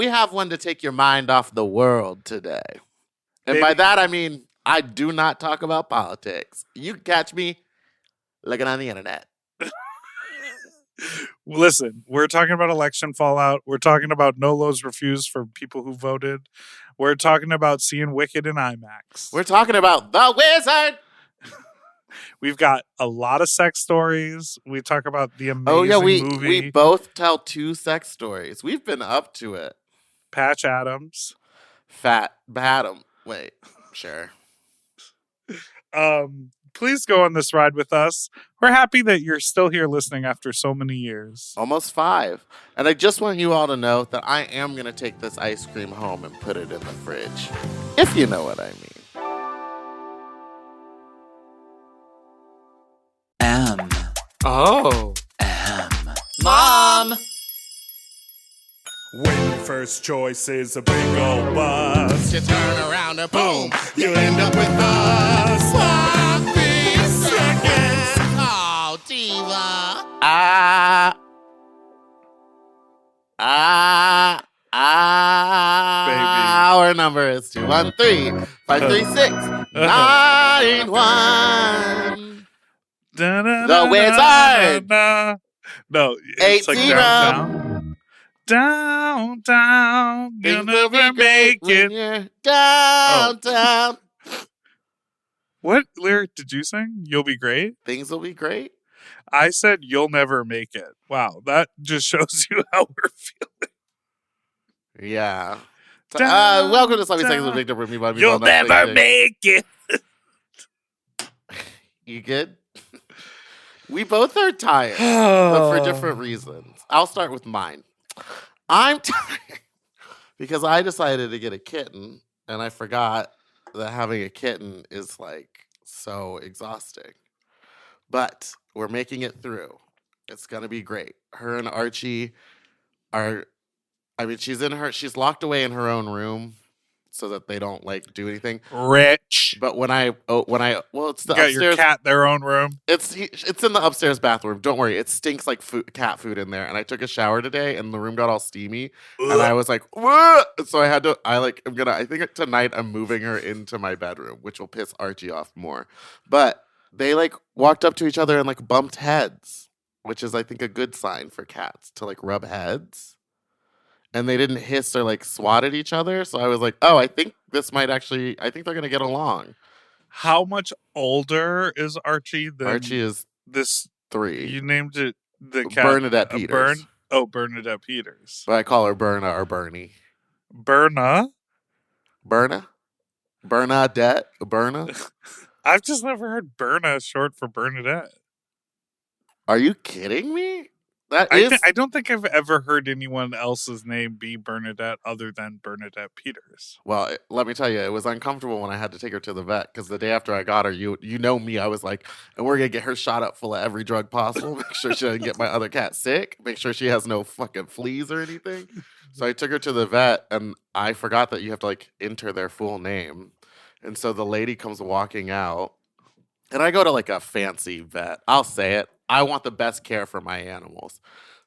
we have one to take your mind off the world today. And by that, I mean, I do not talk about politics. You can catch me looking on the internet. Listen, we're talking about election fallout. We're talking about NOLOs refused for people who voted. We're talking about seeing Wicked in IMAX. We're talking about The Wizard. We've got a lot of sex stories. We talk about the amazing movie. We both tell 2 sex stories. We've been up to it. Patch Fattums. Fattums. Wait, sure. Please go on this ride with us. We're happy that you're still here listening after so many years. Almost 5. And I just want you all to know that I am going to take this ice cream home and put it in the fridge. If you know what I mean. M. Oh. M. Mom! When your first choice is a big old bus, You turn around and boom, you end up with us. Sloppy seconds. Oh, diva. Our number is 213-536-91. The Wizard. No, it's like 80. Down. You'll never make it. You're downtown. What lyric did you sing? You'll be great? Things will be great. I said you'll never make it. Wow, that just shows you how we're feeling. Yeah. Welcome to Sloppy Seconds with Big Dipper. You'll never make it. You good? We both are tired, but for different reasons. I'll start with mine. I'm tired because I decided to get a kitten, and I forgot that having a kitten is like so exhausting. But we're making it through. It's gonna be great. Her and Archie are. I mean, she's locked away in her own room so that they don't like do anything. Rich. But when I it's the You got upstairs. your cat their own room. It's in the upstairs bathroom. Don't worry, it stinks like cat food in there. And I took a shower today, and the room got all steamy. Ugh. And I was like, "What?" So I had to. I think tonight I'm moving her into my bedroom, which will piss Archie off more. But they like walked up to each other and like bumped heads, which is I think a good sign for cats to like rub heads. And they didn't hiss or like swat at each other. So I was like, oh, I think they're going to get along. How much older is Archie than Archie is this 3. You named it the cat. Bernadette Peters. Bernadette Peters. But I call her Berna or Bernie. Berna? Bernadette? Berna? I've just never heard Berna short for Bernadette. Are you kidding me? I don't think I've ever heard anyone else's name be Bernadette other than Bernadette Peters. Well, let me tell you, it was uncomfortable when I had to take her to the vet because the day after I got her, you know me, I was like, and we're going to get her shot up full of every drug possible. Make sure she doesn't get my other cat sick. Make sure she has no fucking fleas or anything. So I took her to the vet, and I forgot that you have to like enter their full name. And so the lady comes walking out, and I go to like a fancy vet. I'll say it. I want the best care for my animals.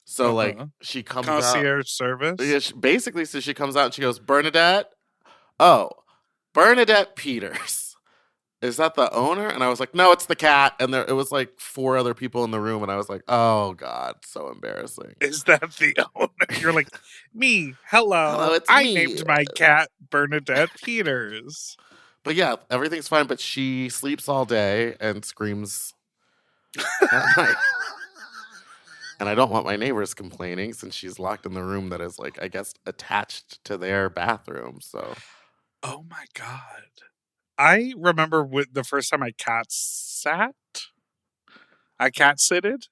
So, like, she comes Concierge service? Yeah, basically, so she comes out and she goes, Bernadette? Oh, Bernadette Peters. Is that the owner? And I was like, no, it's the cat. And it was like 4 other people in the room. And I was like, oh, God, so embarrassing. Is that the owner? You're like, me, hello it's I me. named my cat Bernadette Peters. But yeah, everything's fine. But she sleeps all day and screams at night. And I don't want my neighbors complaining since she's locked in the room that is, like, I guess, attached to their bathroom. So, oh my God. I remember the first time I cat-sat. I cat-sitted.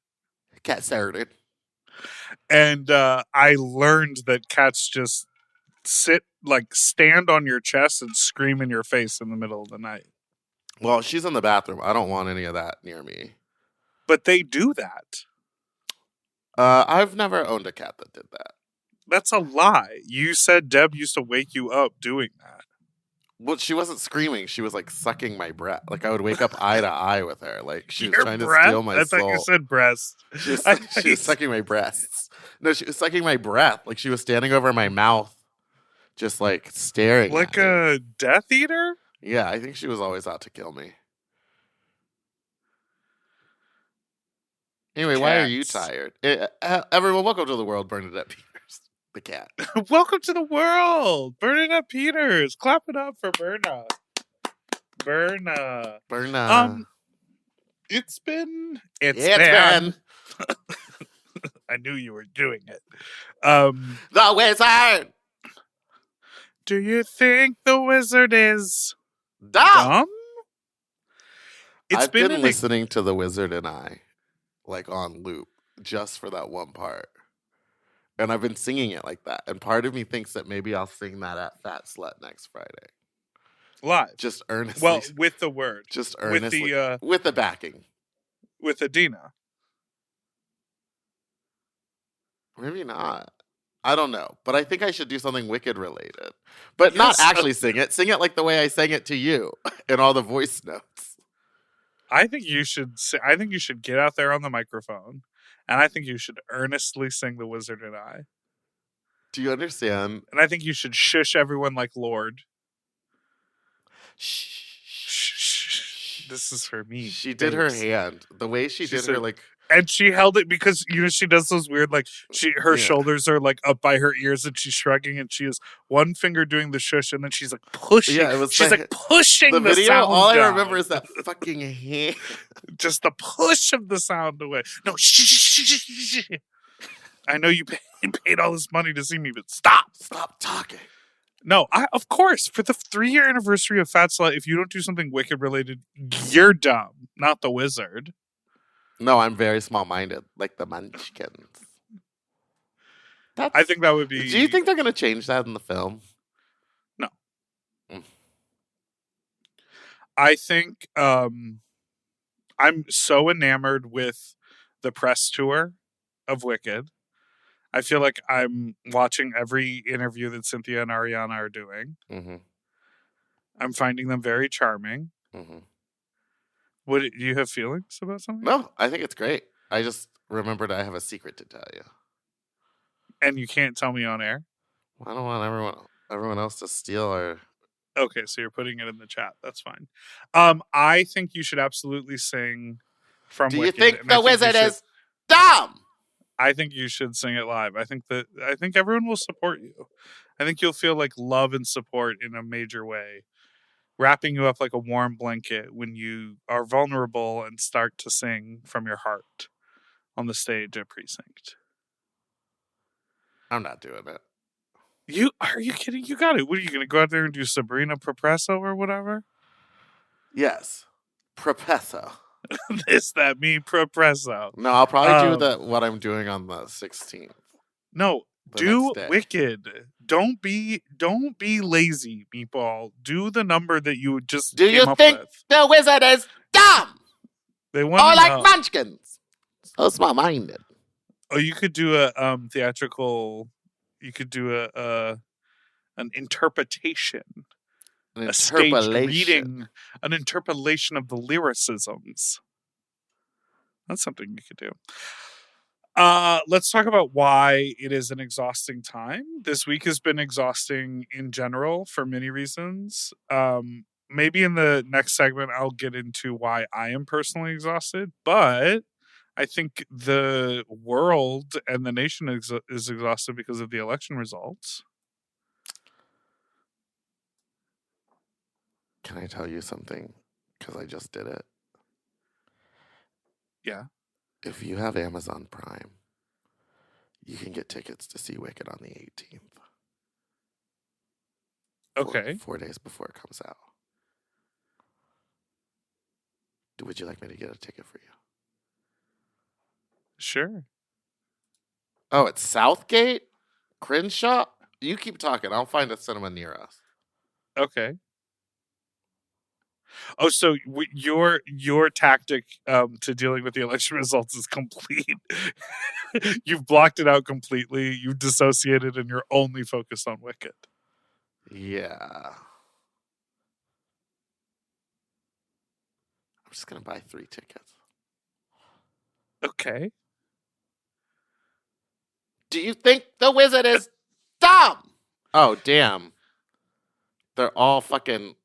Cat-sitted. And I learned that cats just stand on your chest and scream in your face in the middle of the night. Well, she's in the bathroom. I don't want any of that near me. But they do that. I've never owned a cat that did that. That's a lie. You said Deb used to wake you up doing that. Well, she wasn't screaming. She was like sucking my breath. Like I would wake up eye to eye with her. Like she was trying to steal my soul. I thought you said breast. She was sucking my breasts. No, she was sucking my breath. Like she was standing over my mouth just like staring Like at me. a Death Eater? Yeah, I think she was always out to kill me. Anyway, why are you Cats. tired? Everyone, welcome to the world, Bernadette Peters, the cat. Welcome to the world, Bernadette Peters. Clap it up for Berna. Berna. It's been. I knew you were doing it. The wizard. Do you think the wizard is Dumb. dumb? I've been listening to The Wizard and I, like on loop, just for that one part. And I've been singing it like that. And part of me thinks that maybe I'll sing that at Fat Slut next Friday. Live. Just earnestly. Well, with the word. Just earnestly. With the backing. With Adina. Maybe not. I don't know. But I think I should do something Wicked related. But not actually sing it. Sing it like the way I sang it to you in all the voice notes. I think you should get out there on the microphone, and I think you should earnestly sing The Wizard and I. Do you understand? And I think you should shush everyone like Lorde. Shh. This is for me. She did her hand. The way she did her, like... And she held it because, she does those weird, like, her shoulders are, like, up by her ears and she's shrugging and she has one finger doing the shush and then she's, like, pushing. Yeah, she's, like, pushing the video. sound All down. I remember is that fucking hand. Just the push of the sound away. No, shh. I know you paid all this money to see me, but stop. Stop talking. No, of course, for the 3-year anniversary of Fat Slut, if you don't do something Wicked related, you're dumb, not the wizard. No, I'm very small-minded, like the Munchkins. I think that would be... Do you think they're going to change that in the film? No. I think I'm so enamored with the press tour of Wicked. I feel like I'm watching every interview that Cynthia and Ariana are doing. Mm-hmm. I'm finding them very charming. Mm-hmm. Do you have feelings about something? No, I think it's great. I just remembered I have a secret to tell you. And you can't tell me on air? I don't want everyone else to steal our... Okay, so you're putting it in the chat. That's fine. I think you should absolutely sing from Wicked. Do you think the wizard is dumb? I think you should sing it live. I think everyone will support you. I think you'll feel like love and support in a major way, wrapping you up like a warm blanket when you are vulnerable and start to sing from your heart on the stage at Precinct. I'm not doing it. Are you kidding? You got it. What are you going to go out there and do Sabrina Propresso or whatever? Yes. Propresso. This, that, me, Propresso. No, I'll probably do what I'm doing on the 16th. No, do Wicked. Don't be lazy, Meatball. Do the number that you just Do came you up think with. the wizard is dumb? They want or to like know. Munchkins. So small-minded. Oh, you could do a theatrical. You could do an interpretation, a staged reading, an interpolation of the lyricisms. That's something you could do. Let's talk about why it is an exhausting time. This week has been exhausting in general for many reasons. Maybe in the next segment, I'll get into why I am personally exhausted, but I think the world and the nation is exhausted because of the election results. Can I tell you something? Because I just did it. Yeah. If you have Amazon Prime, you can get tickets to see Wicked on the 18th. Okay. 4 days before it comes out. Would you like me to get a ticket for you? Sure. Oh, it's Southgate? Crenshaw? You keep talking. I'll find a cinema near us. Okay. Oh, so your tactic to dealing with the election results is complete. You've blocked it out completely. You've dissociated, and you're only focused on Wicked. Yeah. I'm just going to buy 3 tickets. Okay. Do you think the wizard is dumb? Oh, damn. They're all fucking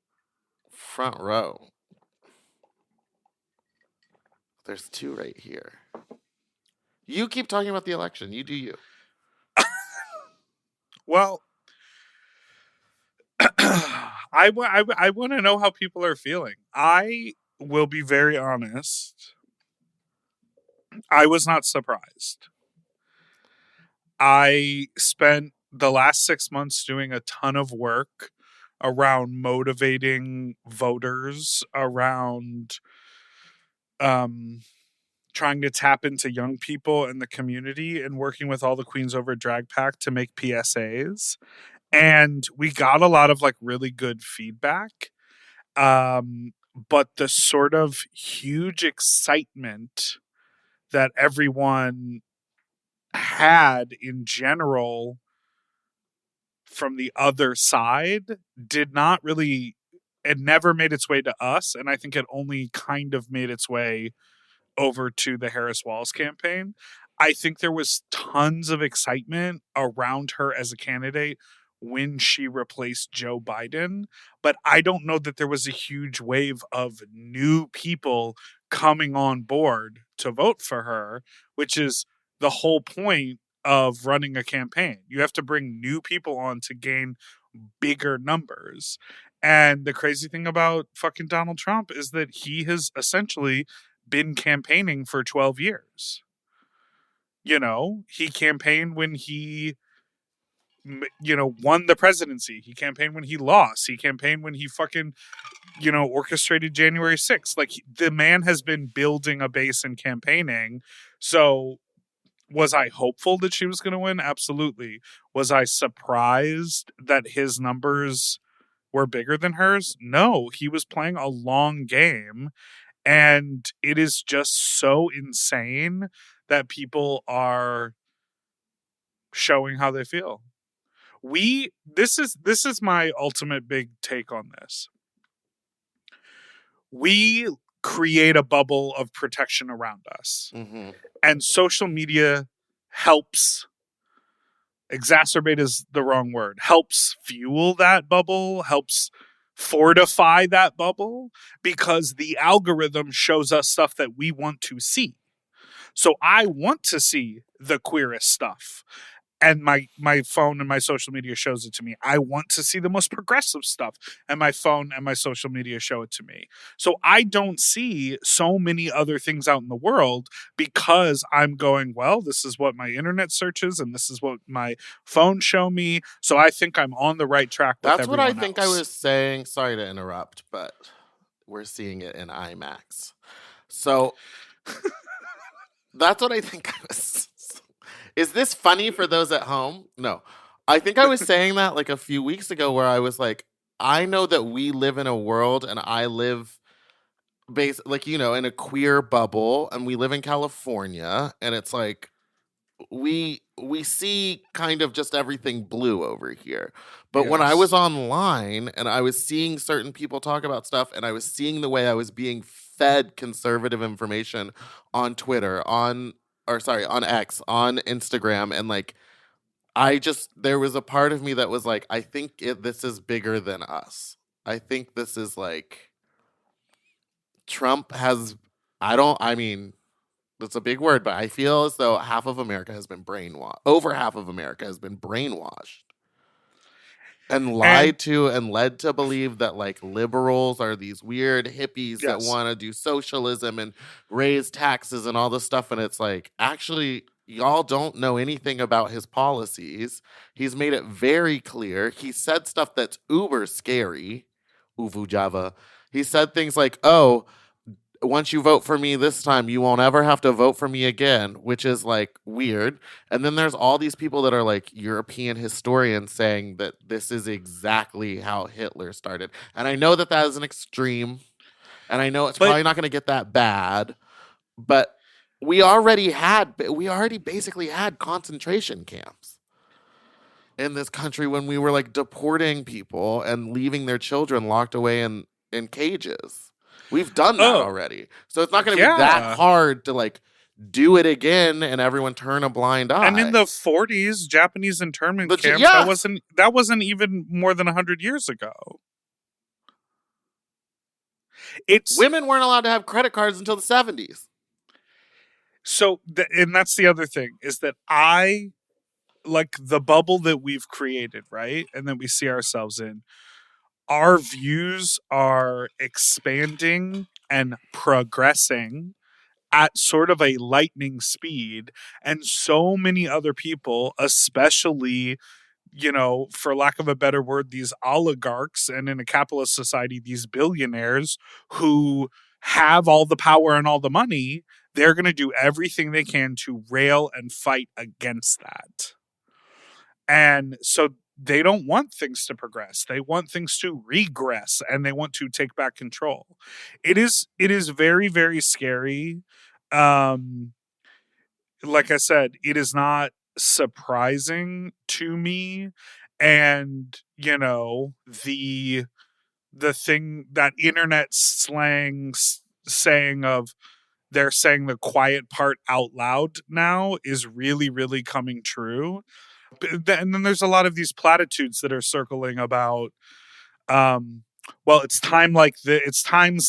front row. There's 2 right here. You keep talking about the election. You do you. Well, I want to know how people are feeling. I will be very honest. I was not surprised. I spent the last 6 months doing a ton of work around motivating voters, around trying to tap into young people in the community and working with all the Queens Over Drag Pack to make PSAs. And we got a lot of like really good feedback. But the sort of huge excitement that everyone had in general from the other side did not really, it never made its way to us. And I think it only kind of made its way over to the Harris Walls campaign. I think there was tons of excitement around her as a candidate when she replaced Joe Biden, but I don't know that there was a huge wave of new people coming on board to vote for her, which is the whole point of running a campaign. You have to bring new people on to gain bigger numbers. And the crazy thing about fucking Donald Trump is that he has essentially been campaigning for 12 years. You know, he campaigned when he, you know, won the presidency. He campaigned when he lost. He campaigned when he fucking, you know, orchestrated January 6th. Like, the man has been building a base and campaigning. So was I hopeful that she was going to win? Absolutely. Was I surprised that his numbers were bigger than hers? No, he was playing a long game. And it is just so insane that people are showing how they feel. This is my ultimate big take on this. We create a bubble of protection around us. Mm-hmm. And social media helps exacerbate is the wrong word, helps fuel that bubble, helps fortify that bubble, because the algorithm shows us stuff that we want to see. So I want to see the queerest stuff. And my phone and my social media shows it to me. I want to see the most progressive stuff, and my phone and my social media show it to me. So I don't see so many other things out in the world because I'm going, well, this is what my internet searches and this is what my phone show me. So I think I'm on the right track with That's what I think else. I was saying. Sorry to interrupt, but we're seeing it in IMAX. So that's what I think I was. Is this funny for those at home? No. I think I was saying that like a few weeks ago, where I was like, I know that we live in a world, and I live like, you know, in a queer bubble, and we live in California, and it's like we see kind of just everything blue over here. But when I was online and I was seeing certain people talk about stuff, and I was seeing the way I was being fed conservative information on Twitter, on X, on Instagram, and like, there was a part of me that was like, I think this is bigger than us. I think this is like, Trump has, I mean, that's a big word, but I feel as though half of America has been brainwashed. Over half of America has been brainwashed and lied to and led to believe that like liberals are these weird hippies that want to do socialism and raise taxes and all this stuff. And it's like, actually, y'all don't know anything about his policies. He's made it very clear. He said stuff that's uber scary. Uvu Java. He said things like, oh, once you vote for me this time, you won't ever have to vote for me again, which is like weird. And then there's all these people that are like European historians saying that this is exactly how Hitler started. And I know that that is an extreme, and I know it's probably not going to get that bad, but we already basically had concentration camps in this country when we were like deporting people and leaving their children locked away in cages. We've done that already. So it's not going to be that hard to like do it again and everyone turn a blind eye. And in the 40s, Japanese internment camps, yeah. that wasn't even more than 100 years ago. Women weren't allowed to have credit cards until the 70s. So, and that's the other thing, is that I like the bubble that we've created, right? And that we see ourselves in. Our views are expanding and progressing at sort of a lightning speed. And so many other people, especially, you know, for lack of a better word, these oligarchs, and in a capitalist society, these billionaires who have all the power and all the money, they're going to do everything they can to rail and fight against that. And so they don't want things to progress. They want things to regress, and they want to take back control. It is very, very scary. Like I said, it is not surprising to me. And, you know, the thing, that internet slang saying of they're saying the quiet part out loud now is really, really coming true. And then there's a lot of these platitudes that are circling about, well, it's times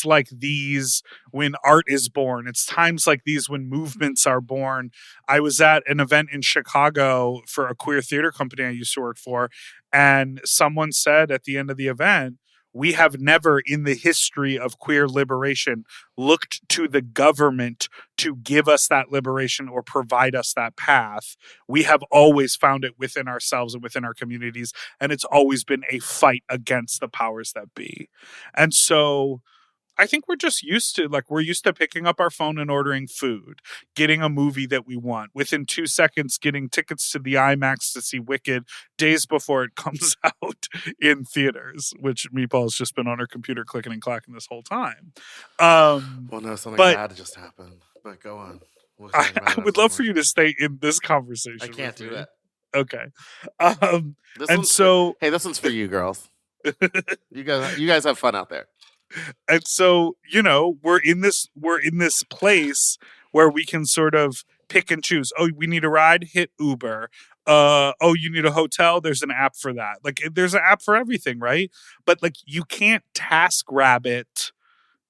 like these when art is born. It's times like these when movements are born. I was at an event in Chicago for a queer theater company I used to work for, and someone said at the end of the event, we have never in the history of queer liberation looked to the government to give us that liberation or provide us that path. We have always found it within ourselves and within our communities. And it's always been a fight against the powers that be. And so I think we're just used to picking up our phone and ordering food, getting a movie that we want, within 2 seconds getting tickets to the IMAX to see Wicked days before it comes out in theaters, which Meatball has just been on her computer clicking and clacking this whole time. Well, no, something bad just happened, but go on. I would love for you to stay in this conversation. I can't do that. Okay. This one's for you, girls. You guys have fun out there. And so, you know, we're in this place where we can sort of pick and choose. Oh, we need a ride? Hit Uber. Oh, you need a hotel? There's an app for that. Like, there's an app for everything, right? But like, you can't TaskRabbit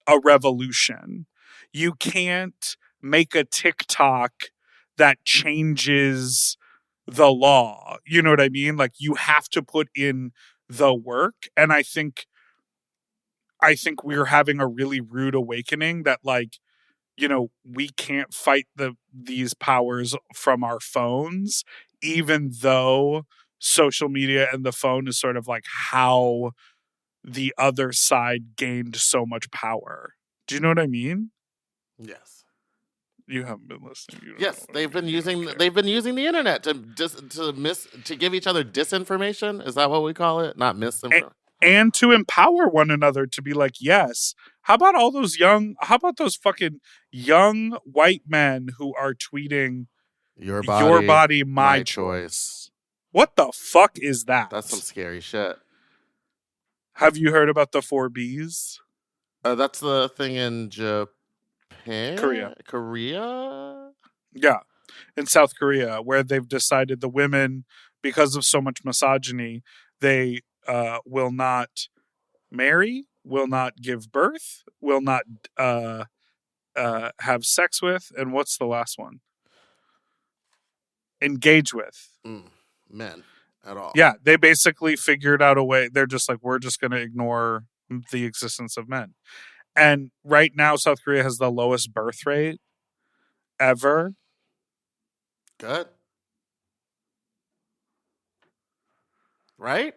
a revolution. You can't make a TikTok that changes the law. You know what I mean? Like, you have to put in the work. And I think we're having a really rude awakening that, like, you know, we can't fight these powers from our phones, even though social media and the phone is sort of like how the other side gained so much power. Do you know what I mean? Yes. You haven't been listening. Yes, they've been using the internet to give each other disinformation. Is that what we call it? Not misinformation. And to empower one another to be like, yes. How about those fucking young white men who are tweeting your body, my choice? What the fuck is that? That's some scary shit. Have you heard about the 4Bs? That's the thing in Japan? Korea? Yeah. In South Korea, where they've decided the women, because of so much misogyny, they will not marry, will not give birth, will not have sex with, and what's the last one? Engage with. Men at all. Yeah, they basically figured out a way. They're just like, we're just going to ignore the existence of men. And right now, South Korea has the lowest birth rate ever. Good. Right?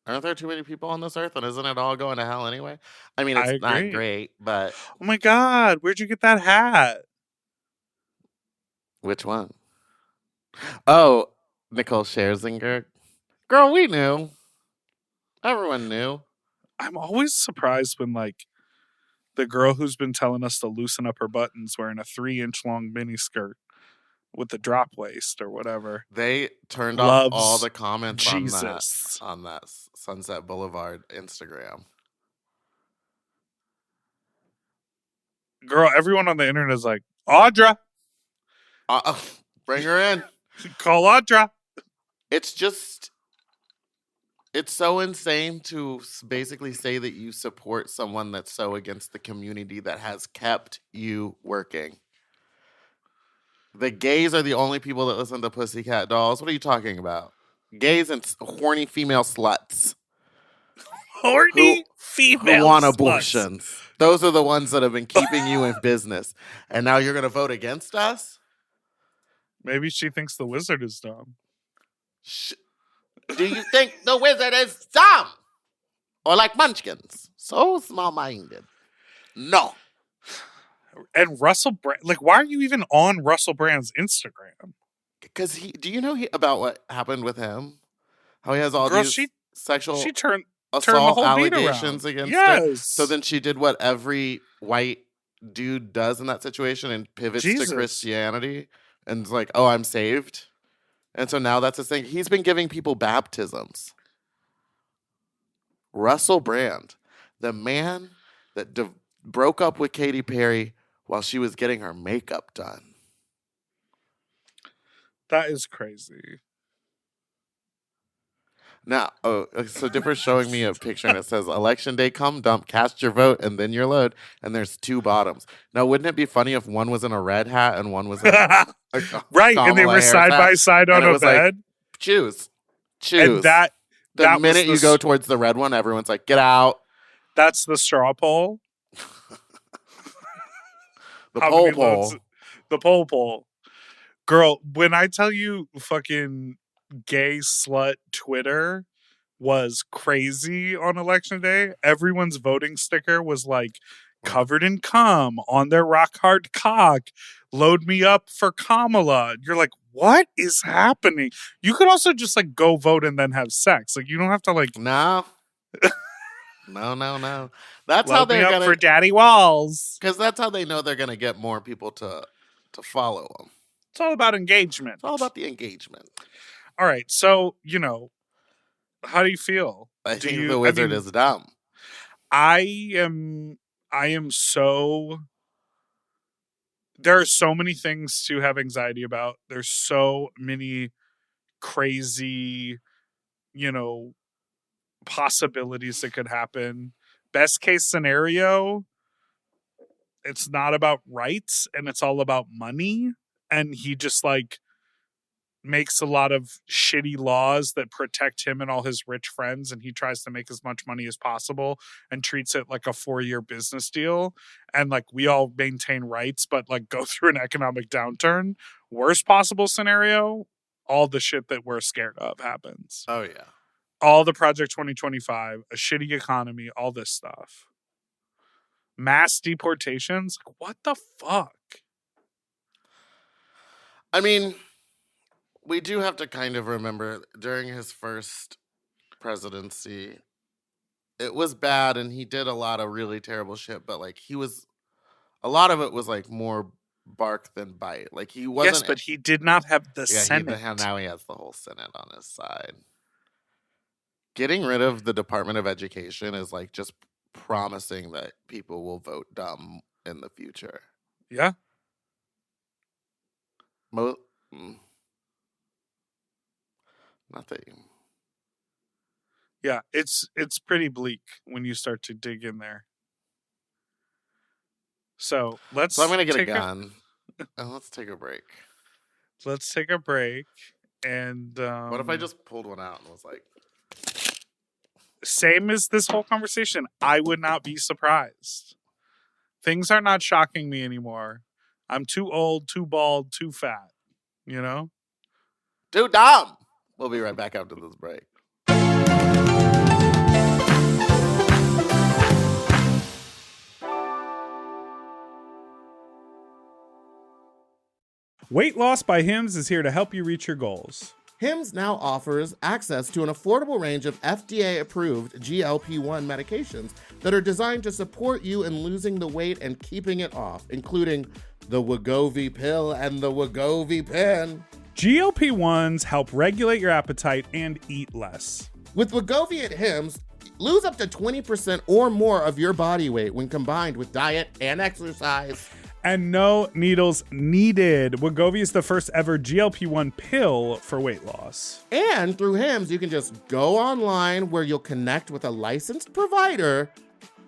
Aren't there too many people on this earth? And isn't it all going to hell anyway? I mean, it's not great, but... Oh my God, where'd you get that hat? Which one? Oh, Nicole Scherzinger. Girl, we knew. Everyone knew. I'm always surprised when, like, the girl who's been telling us to loosen up her buttons wearing a 3-inch long miniskirt with the drop waist or whatever. They turned off all the comments on that Sunset Boulevard Instagram. Girl, everyone on the internet is like, Audra, Bring her in. Call Audra. It's so insane to basically say that you support someone that's so against the community that has kept you working. The gays are the only people that listen to Pussycat Dolls. What are you talking about? Gays and horny female sluts. Horny female who want sluts. abortions. Those are the ones that have been keeping you in business. And now you're going to vote against us? Maybe she thinks the wizard is dumb. Do you think the wizard is dumb? Or like munchkins? So small-minded. No. And Russell Brand, like, why are you even on Russell Brand's Instagram? Because do you know about what happened with him? How he has all these sexual assault allegations against her. So then she did what every white dude does in that situation and pivots to Christianity and is like, oh, I'm saved. And so now that's his thing. He's been giving people baptisms. Russell Brand, the man that broke up with Katy Perry while she was getting her makeup done. That is crazy. Now, so Dipper's showing me a picture and it says, Election Day, come dump, cast your vote, and then your load. And there's two bottoms. Now, wouldn't it be funny if one was in a red hat and one was in right, and they were side by side on a bed? Like, choose. And the minute you go towards the red one, everyone's like, get out. That's the straw poll. The pole. The pole. Girl, when I tell you fucking gay slut Twitter was crazy on election day, everyone's voting sticker was like covered in cum on their rock hard cock. Load me up for Kamala. You're like, what is happening? You could also just like go vote and then have sex. Like you don't have to like no. No. That's load how they're me up for Daddy Walls. Because that's how they know they're gonna get more people to follow them. It's all about engagement. It's all about the engagement. All right, so, how do you feel? I think the wizard is dumb. I am so... There are so many things to have anxiety about. There's so many crazy, possibilities that could happen. Best case scenario, it's not about rights and it's all about money. And he just makes a lot of shitty laws that protect him and all his rich friends. And he tries to make as much money as possible and treats it like a 4-year business deal. And we all maintain rights, but go through an economic downturn. Worst possible scenario, all the shit that we're scared of happens. Oh yeah. All the Project 2025, a shitty economy, all this stuff. Mass deportations. What the fuck? I mean, we do have to kind of remember during his first presidency, it was bad and he did a lot of really terrible shit, but a lot of it was more bark than bite. He wasn't. Yes, but he did not have the Senate. Now he has the whole Senate on his side. Getting rid of the Department of Education is just promising that people will vote dumb in the future. Yeah. Nothing. Yeah, it's pretty bleak when you start to dig in there. So I'm gonna get a gun. And let's take a break. Let's take a break. And what if I just pulled one out and was like, same as this whole conversation, I would not be surprised. Things are not shocking me anymore. I'm too old, too bald, too fat. Too dumb. We'll be right back after this break. Weight Loss by Hims is here to help you reach your goals. Hims now offers access to an affordable range of FDA-approved GLP-1 medications that are designed to support you in losing the weight and keeping it off, including the Wegovy pill and the Wegovy pen. GLP-1s help regulate your appetite and eat less. With Wegovy at Hims, lose up to 20% or more of your body weight when combined with diet and exercise. And no needles needed. Wegovy is the first ever GLP-1 pill for weight loss. And through Hims, you can just go online where you'll connect with a licensed provider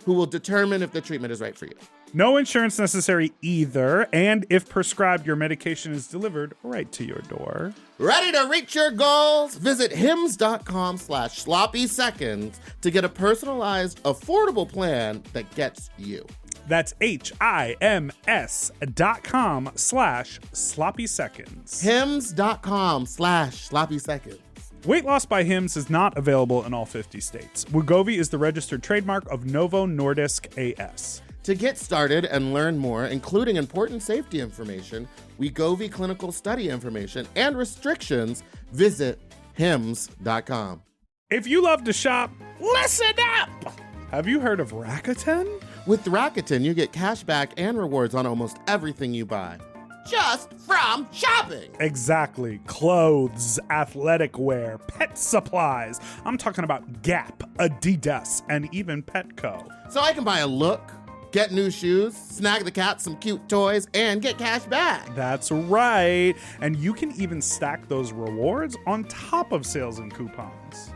who will determine if the treatment is right for you. No insurance necessary either. And if prescribed, your medication is delivered right to your door. Ready to reach your goals? Visit hims.com/sloppy seconds to get a personalized, affordable plan that gets you. That's HIMS.com/sloppy seconds. Hims.com/sloppy seconds. Weight loss by Hims is not available in all 50 states. Wegovy is the registered trademark of Novo Nordisk AS. To get started and learn more, including important safety information, Wegovy clinical study information, and restrictions, visit hims.com. If you love to shop, listen up! Have you heard of Rakuten? With Rakuten, you get cash back and rewards on almost everything you buy, just from shopping. Exactly. Clothes, athletic wear, pet supplies. I'm talking about Gap, Adidas, and even Petco. So I can buy a look, get new shoes, snag the cat some cute toys, and get cash back. That's right. And you can even stack those rewards on top of sales and coupons.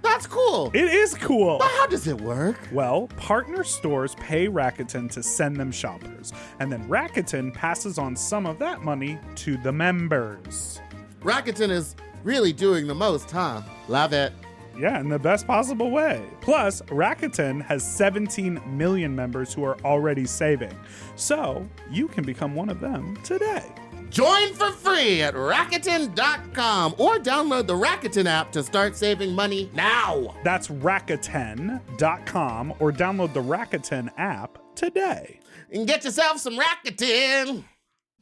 That's cool. It is cool. But how does it work? Well, partner stores pay Rakuten to send them shoppers, and then Rakuten passes on some of that money to the members. Rakuten is really doing the most, huh? Love it. Yeah, in the best possible way. Plus, Rakuten has 17 million members who are already saving. So, you can become one of them today. Join for free at Rakuten.com or download the Rakuten app to start saving money now. That's Rakuten.com or download the Rakuten app today. And get yourself some Rakuten.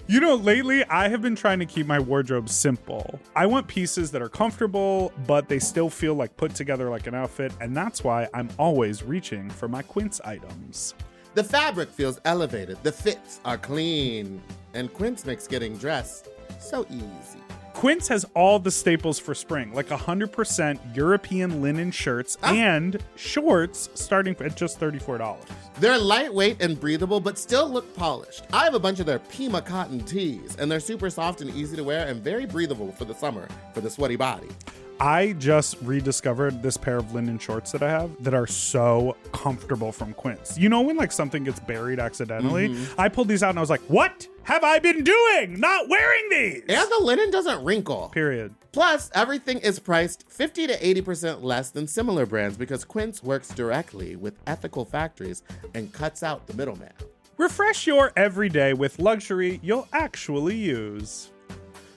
You know, lately I have been trying to keep my wardrobe simple. I want pieces that are comfortable, but they still feel like put together like an outfit, and that's why I'm always reaching for my Quince items. The fabric feels elevated, the fits are clean, and Quince makes getting dressed so easy. Quince has all the staples for spring, like 100% European linen shirts and shorts starting at just $34. They're lightweight and breathable, but still look polished. I have a bunch of their Pima cotton tees, and they're super soft and easy to wear and very breathable for the summer for the sweaty body. I just rediscovered this pair of linen shorts that I have that are so comfortable from Quince. You know when like something gets buried accidentally? I pulled these out and I was like, what have I been doing? Not wearing these! And the linen doesn't wrinkle. Period. Plus, everything is priced 50 to 80% less than similar brands because Quince works directly with ethical factories and cuts out the middleman. Refresh your everyday with luxury you'll actually use.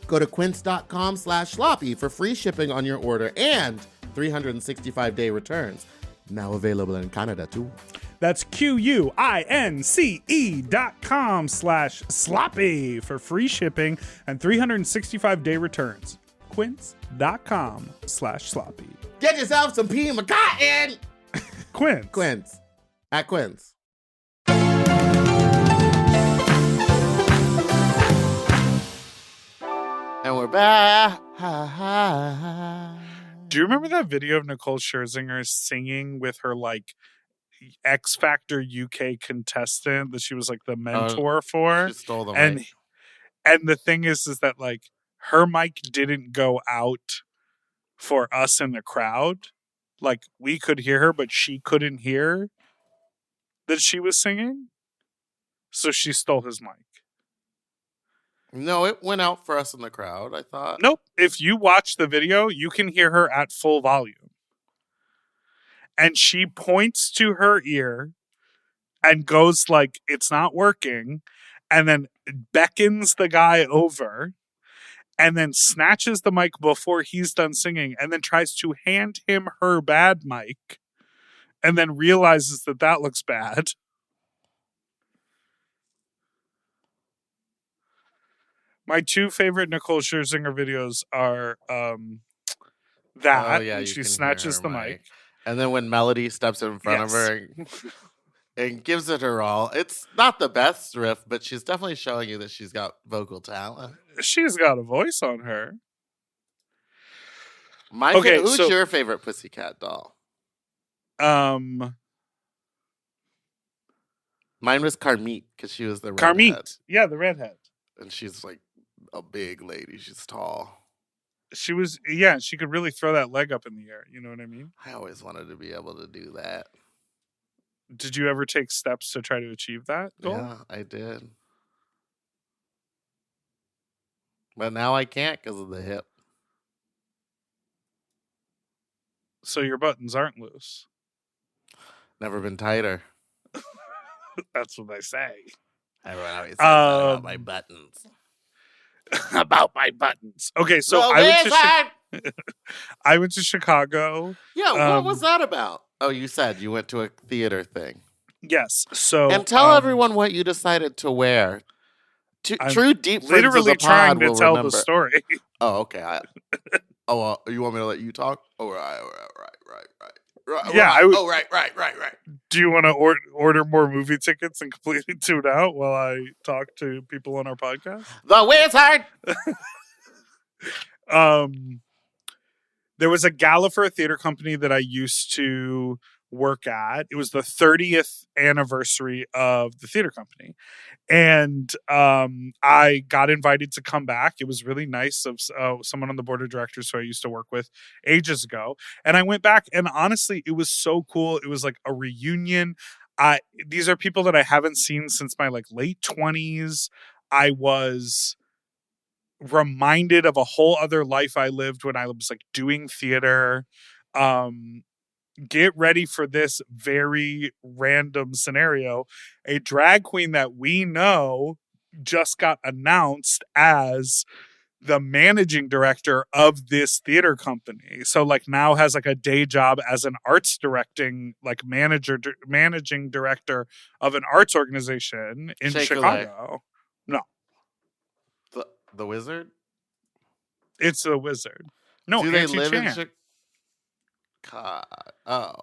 Go to quince.com/sloppy for free shipping on your order and 365-day returns. Now available in Canada, too. That's QUINCE.com/sloppy for free shipping and 365-day returns. Quince.com/sloppy. Get yourself some Pima cotton! Quince. Quince. At Quince. And we're back. Do you remember that video of Nicole Scherzinger singing with her like X Factor UK contestant that she was like the mentor for? She stole the mic. And the thing is that like her mic didn't go out for us in the crowd. Like we could hear her, but she couldn't hear that she was singing. So she stole his mic. No, it went out for us in the crowd, I thought. Nope. If you watch the video, you can hear her at full volume. And she points to her ear and goes like, it's not working. And then beckons the guy over and then snatches the mic before he's done singing and then tries to hand him her bad mic and then realizes that looks bad. My two favorite Nicole Scherzinger videos are she snatches the mic. And then when Melody steps in front of her and gives it her all. It's not the best riff, but she's definitely showing you that she's got vocal talent. She's got a voice on her. Who's your favorite Pussycat doll? Mine was Carmit because she was the redhead. Carmit. Yeah, the redhead. And she's like a big lady. She's tall. She was, yeah, she could really throw that leg up in the air. You know what I mean? I always wanted to be able to do that. Did you ever take steps to try to achieve that goal? Yeah, I did. But now I can't because of the hip. So your buttons aren't loose. Never been tighter. That's what I say. Everyone always says that about my buttons. About my buttons. Okay, so I went to Chicago. Yeah, what was that about? Oh, you said you went to a theater thing. Yes. So and tell everyone what you decided to wear. True deep friends literally of the trying pod to will tell remember. the story. Oh, okay. You want me to let you talk? Oh, right. Yeah, Right. Do you want to order more movie tickets and completely tune out while I talk to people on our podcast? The Wizard! There was a gala for a theater company that I used to work at. It was the 30th anniversary of the theater company. And I got invited to come back. It was really nice of someone on the board of directors who I used to work with ages ago. And I went back, and honestly, it was so cool. It was like a reunion. These are people that I haven't seen since my like late 20s. I was reminded of a whole other life I lived when I was like doing theater. Get ready for this very random scenario. A drag queen that we know just got announced as the managing director of this theater company. So like now has like a day job as an arts directing, like managing director of an arts organization in Chicago. No. The Wizard? It's the Wizard. No, do they Auntie live Chan. in Chicago? Oh.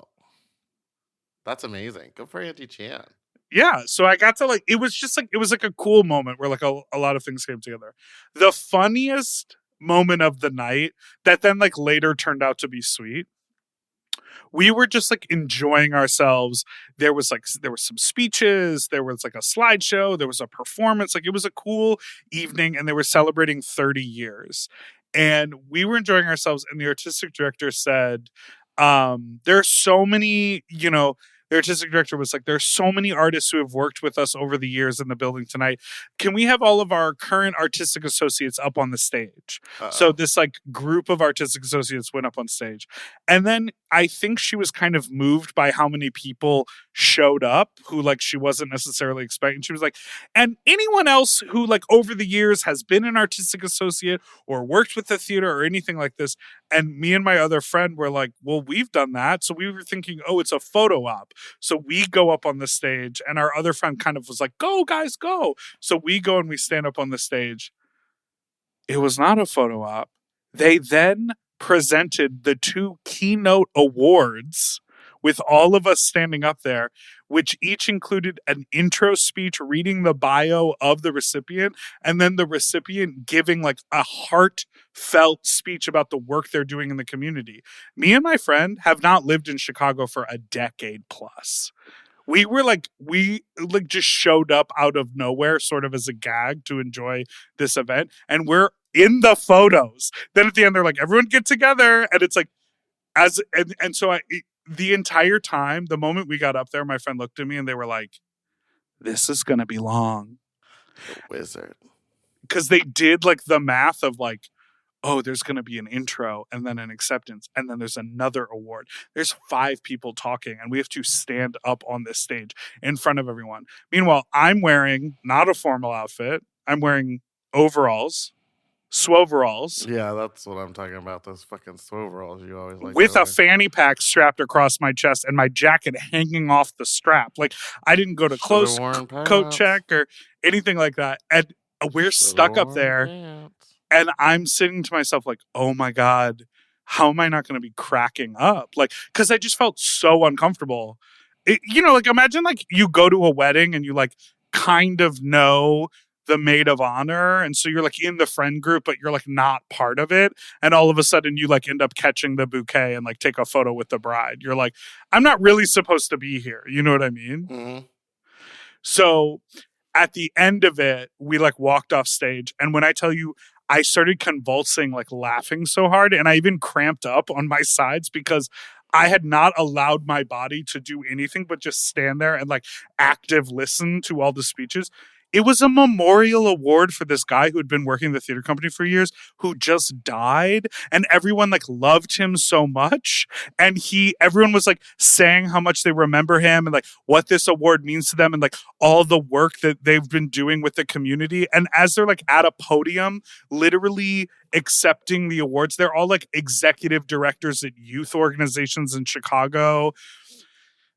That's amazing. Good for Auntie Chan. Yeah, so I got to like, it was like a cool moment where like a lot of things came together. The funniest moment of the night that then like later turned out to be sweet. We were just like enjoying ourselves. There were some speeches, there was like a slideshow, there was a performance. Like it was a cool evening, and they were celebrating 30 years. And we were enjoying ourselves, and the artistic director said, there are so many, the artistic director was like, there's so many artists who have worked with us over the years in the building tonight. Can we have all of our current artistic associates up on the stage? Uh-oh. So this like group of artistic associates went up on stage. And then I think she was kind of moved by how many people showed up who like she wasn't necessarily expecting. She was like, and anyone else who like over the years has been an artistic associate or worked with the theater or anything like this. And me and my other friend were like, well, we've done that. So we were thinking, oh, it's a photo op. So we go up on the stage, and our other friend kind of was like, go guys, go. So we go and we stand up on the stage. It was not a photo op. They then presented the 2 keynote awards with all of us standing up there, which each included an intro speech reading the bio of the recipient, and then the recipient giving like a heartfelt speech about the work they're doing in the community. Me and my friend have not lived in Chicago for a decade plus. We just showed up out of nowhere sort of as a gag to enjoy this event, and we're in the photos. Then at the end, they're like, everyone get together. And it's like, the entire time, the moment we got up there, my friend looked at me and they were like, this is going to be long. The Wizard. Because they did like the math of like, oh, there's going to be an intro and then an acceptance. And then there's another award. There's 5 people talking and we have to stand up on this stage in front of everyone. Meanwhile, I'm wearing not a formal outfit. I'm wearing overalls. Swoveralls. Yeah, that's what I'm talking about. Those fucking swoveralls you always like. With a fanny pack strapped across my chest and my jacket hanging off the strap. Like, I didn't go to close coat check or anything like that. And we're stuck up there. Pants. And I'm sitting to myself like, oh my God, how am I not going to be cracking up? Like, because I just felt so uncomfortable. Like imagine like you go to a wedding and you like kind of know the maid of honor, and so you're like in the friend group but you're like not part of it, and all of a sudden you like end up catching the bouquet and like take a photo with the bride. You're like, I'm not really supposed to be here, you know what I mean? Mm-hmm. So at the end of it, we like walked off stage. And when I tell you, I started convulsing, like laughing so hard. And I even cramped up on my sides because I had not allowed my body to do anything but just stand there and like active listen to all the speeches. It was a memorial award for this guy who had been working the theater company for years, who just died, and everyone like loved him so much. And everyone was like saying how much they remember him and like what this award means to them and like all the work that they've been doing with the community. And as they're like at a podium, literally accepting the awards, they're all like executive directors at youth organizations in Chicago.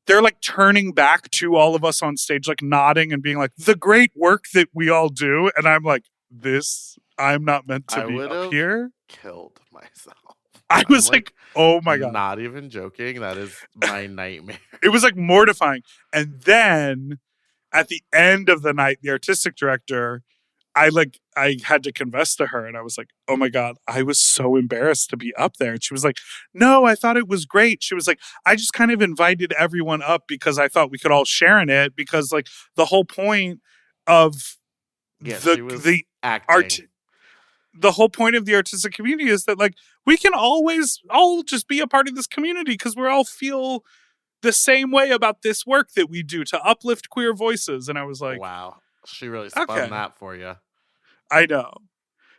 They're like turning back to all of us on stage, like nodding and being like, the great work that we all do. And I'm like, I'm not meant to be up here. Killed myself. I was like, oh my God. Not even joking. That is my nightmare. It was like mortifying. And then at the end of the night, the artistic director, I had to confess to her, and I was like, oh my God, I was so embarrassed to be up there. And she was like, no, I thought it was great. She was like, I just kind of invited everyone up because I thought we could all share in it, because like the whole point of the whole point of the artistic community is that like we can always all just be a part of this community because we all feel the same way about this work that we do to uplift queer voices. And I was like, wow. She really spun that for you. I know.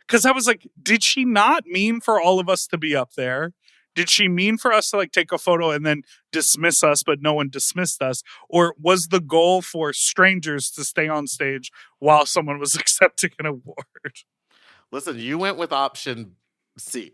Because I was like, did she not mean for all of us to be up there? Did she mean for us to like take a photo and then dismiss us, but no one dismissed us? Or was the goal for strangers to stay on stage while someone was accepting an award? Listen, you went with option C.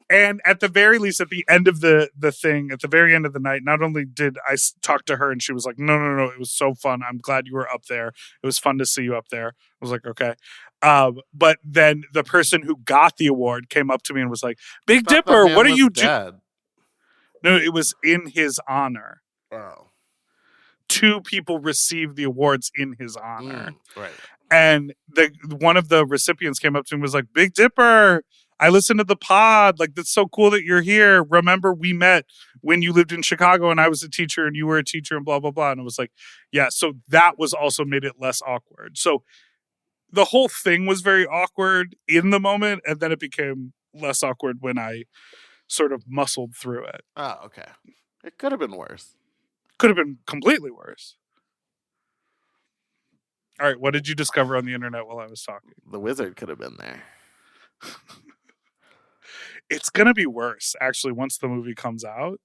And at the very least, at the end of the thing, at the very end of the night, not only did I talk to her and she was like, no, it was so fun. I'm glad you were up there. It was fun to see you up there. I was like, okay. But then the person who got the award came up to me and was like, Big Dipper, what are you doing? No, it was in his honor. Oh. 2 people received the awards in his honor. Right. And one of the recipients came up to him and was like, Big Dipper, I listened to the pod. Like, that's so cool that you're here. Remember, we met when you lived in Chicago and I was a teacher and you were a teacher and blah, blah, blah. And it was like, yeah, so that was also made it less awkward. So the whole thing was very awkward in the moment. And then it became less awkward when I sort of muscled through it. Oh, okay. It could have been worse. Could have been completely worse. All right, what did you discover on the internet while I was talking? The wizard could have been there. It's going to be worse, actually, once the movie comes out.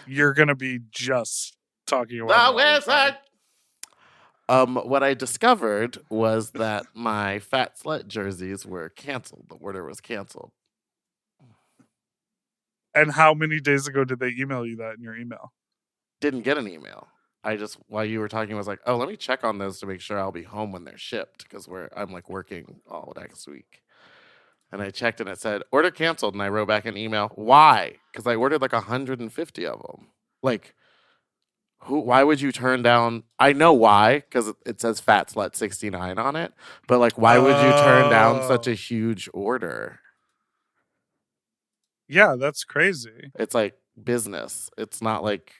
You're going to be just talking about the wizard! What I discovered was that my Fat Slut jerseys were canceled. The order was canceled. And how many days ago did they email you that in your email? Didn't get an email. I just, while you were talking, was like, oh, let me check on those to make sure I'll be home when they're shipped, because I'm like working all next week. And I checked and it said, order canceled. And I wrote back an email. Why? Because I ordered like 150 of them. Like, why would you turn down? I know why, because it says Fat Slut 69 on it. But like, why would you turn down such a huge order? Yeah, that's crazy. It's like business. It's not like.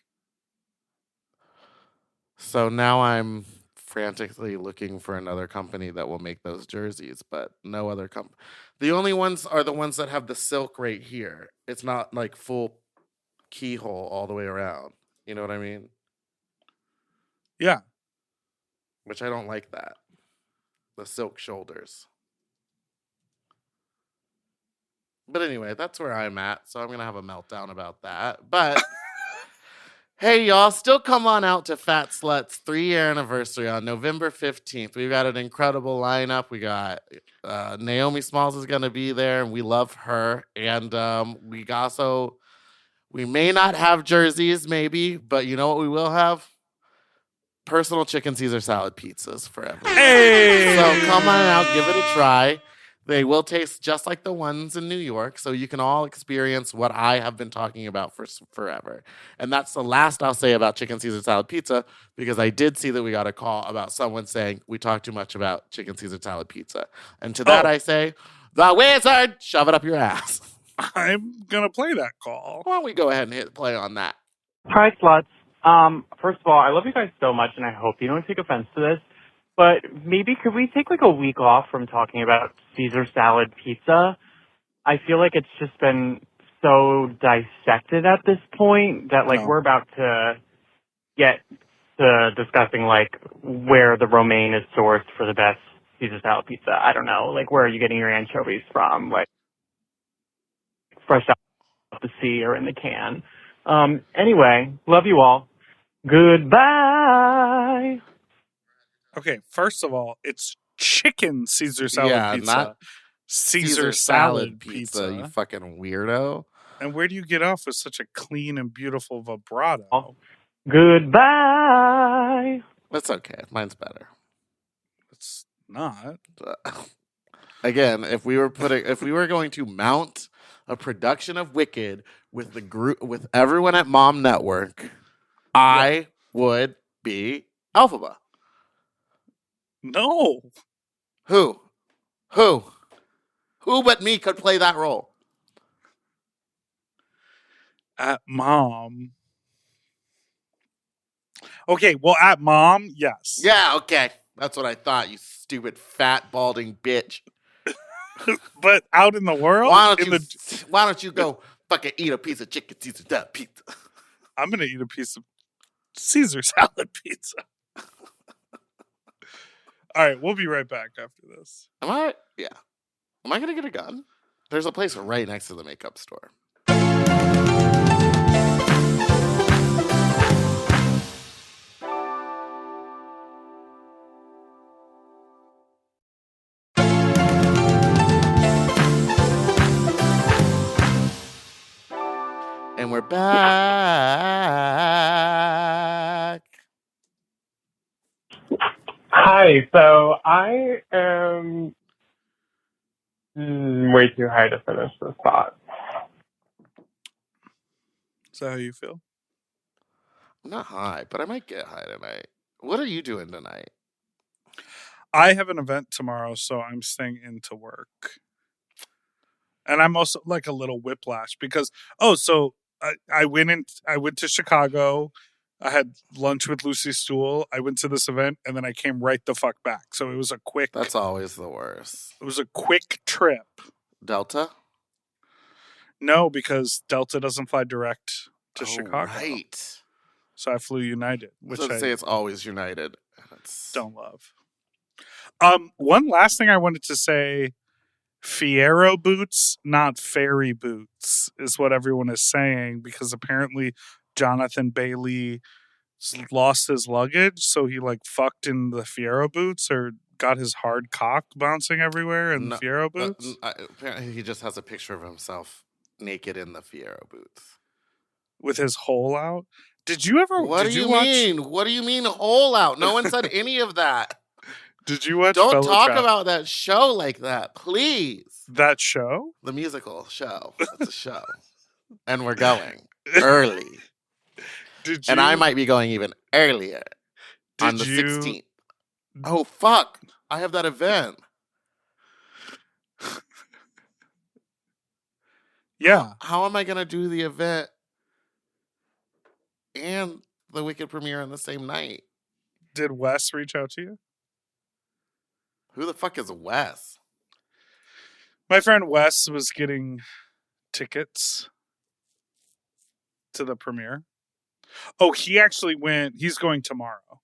So now I'm frantically looking for another company that will make those jerseys, but no other company. The only ones are the ones that have the silk right here. It's not like full keyhole all the way around. You know what I mean? Yeah. Which I don't like that. The silk shoulders. But anyway, that's where I'm at. So I'm going to have a meltdown about that. But hey, y'all, still come on out to Fat Slut's 3-year anniversary on November 15th. We've got an incredible lineup. We got Naomi Smalls is going to be there, and we love her. And we may not have jerseys, maybe, but you know what we will have? Personal chicken Caesar salad pizzas for everyone. Hey! So come on out, give it a try. They will taste just like the ones in New York, so you can all experience what I have been talking about for forever. And that's the last I'll say about chicken Caesar salad pizza, because I did see that we got a call about someone saying we talk too much about chicken Caesar salad pizza. And to that I say, the wizard, shove it up your ass. I'm going to play that call. Why don't we go ahead and hit play on that? Hi, sluts. First of all, I love you guys so much, and I hope you don't take offense to this, but maybe could we take like a week off from talking about Caesar salad pizza? I feel like it's just been so dissected at this point that like we're about to get to discussing like where the romaine is sourced for the best Caesar salad pizza. I don't know, like where are you getting your anchovies from? Like fresh out of the sea or in the can. Anyway, love you all. Goodbye. Okay, first of all, it's chicken Caesar salad pizza. Not Caesar salad pizza. You fucking weirdo. And where do you get off with such a clean and beautiful vibrato? Goodbye. That's okay. Mine's better. It's not. Again, if we were going to mount a production of Wicked with the group with everyone at Mom Network, I would be Elphaba. No. Who but me could play that role? At Mom. Okay, well, at Mom, yes. Yeah, okay. That's what I thought, you stupid, fat, balding bitch. But out in the world? Why don't you go fucking eat a piece of chicken Caesar salad pizza? I'm going to eat a piece of Caesar salad pizza. All right, we'll be right back after this. Am I going to get a gun? There's a place right next to the makeup store. And we're back. Hi, so I am way too high to finish this thought. Is that how you feel? I'm not high, but I might get high tonight. What are you doing tonight? I have an event tomorrow, so I'm staying in to work. And I'm also like a little whiplash because, I went to Chicago. I had lunch with Lucy Stool. I went to this event and then I came right the fuck back. So it was a quick. That's always the worst. It was a quick trip. Delta? No, because Delta doesn't fly direct to Chicago. Right. So I flew United, which I say it's always United. Don't love. One last thing I wanted to say. Fiero boots, not fairy boots, is what everyone is saying because apparently Jonathan Bailey lost his luggage, so he like fucked in the Fiero boots or got his hard cock bouncing everywhere in the Fiero boots. Apparently, he just has a picture of himself naked in the Fiero boots with his hole out. Did you ever? What do you mean? What do you mean hole out? No one said any of that. Did you watch? Don't talk about that show like that, please. That show? The musical show. It's a show. And we're going early. And I might be going even earlier on the 16th. Oh, fuck. I have that event. Yeah. How am I going to do the event and the Wicked premiere on the same night? Did Wes reach out to you? Who the fuck is Wes? My friend Wes was getting tickets to the premiere. Oh, he actually went. He's going tomorrow.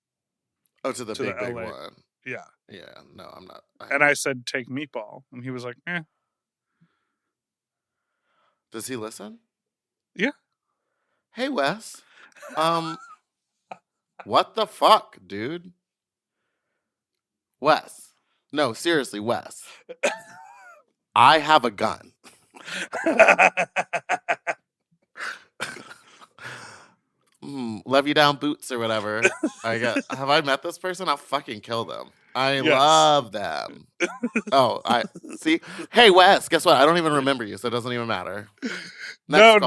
Oh, to the big one. Yeah. Yeah, no, I'm not. And I said, take Meatball. And he was like, eh. Does he listen? Yeah. Hey, Wes. What the fuck, dude? Wes. No, seriously, Wes. I have a gun. Love you down boots or whatever. Have I met this person? I'll fucking kill them. I love them. I see. Hey, Wes, guess what? I don't even remember you, so it doesn't even matter. No.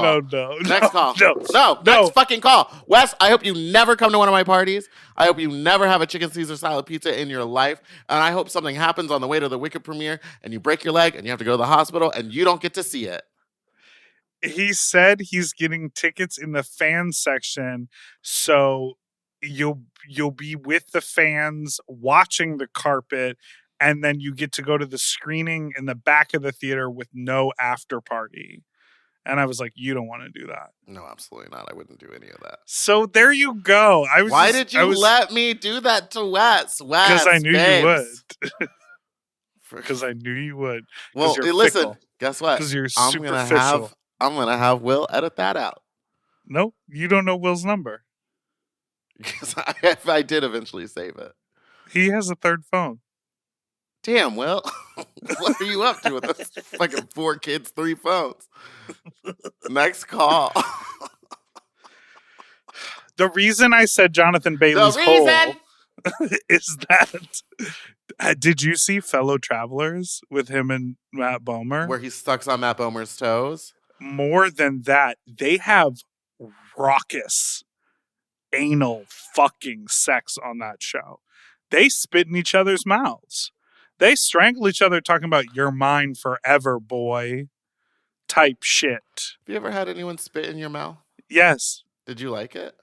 Next call. No. Next fucking call. Wes, I hope you never come to one of my parties. I hope you never have a chicken Caesar salad pizza in your life. And I hope something happens on the way to the Wicked premiere and you break your leg and you have to go to the hospital and you don't get to see it. He said he's getting tickets in the fan section, so you'll be with the fans watching the carpet, and then you get to go to the screening in the back of the theater with no after party. And I was like, you don't want to do that. No, absolutely not. I wouldn't do any of that. So there you go. Why did you let me do that to Wes? Because I knew babes. you would. Because I knew you would. Well, listen, guess what? Because you're superficial. I'm gonna have Will edit that out. Nope, you don't know Will's number. Because I did eventually save it. He has a third phone. Damn, Will. What are you up to with this fucking 4 kids, 3 phones? Next call. The reason I said Jonathan Bailey's hole is that did you see Fellow Travelers with him and Matt Bomer? Where he sucks on Matt Bomer's toes? More than that, they have raucous anal fucking sex on that show. They spit in each other's mouths. They strangle each other talking about "you're mine forever, boy" type shit. Have you ever had anyone spit in your mouth? Yes. Did you like it?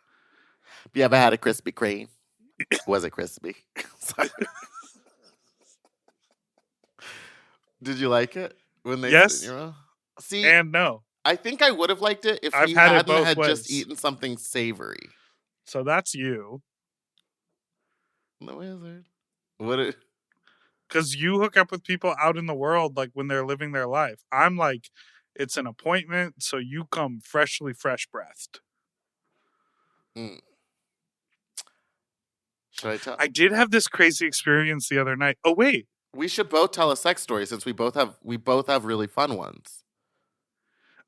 Have you ever had a Krispy Kreme? Was it crispy? Did you like it when they yes spit in your mouth? See, and no. I think I would have liked it if he hadn't just eaten something savory. So that's you. The wizard. What? Because you hook up with people out in the world like when they're living their life. I'm like, it's an appointment, so you come fresh breathed. Mm. Should I tell? I did have this crazy experience the other night. Oh wait, we should both tell a sex story since we both have really fun ones.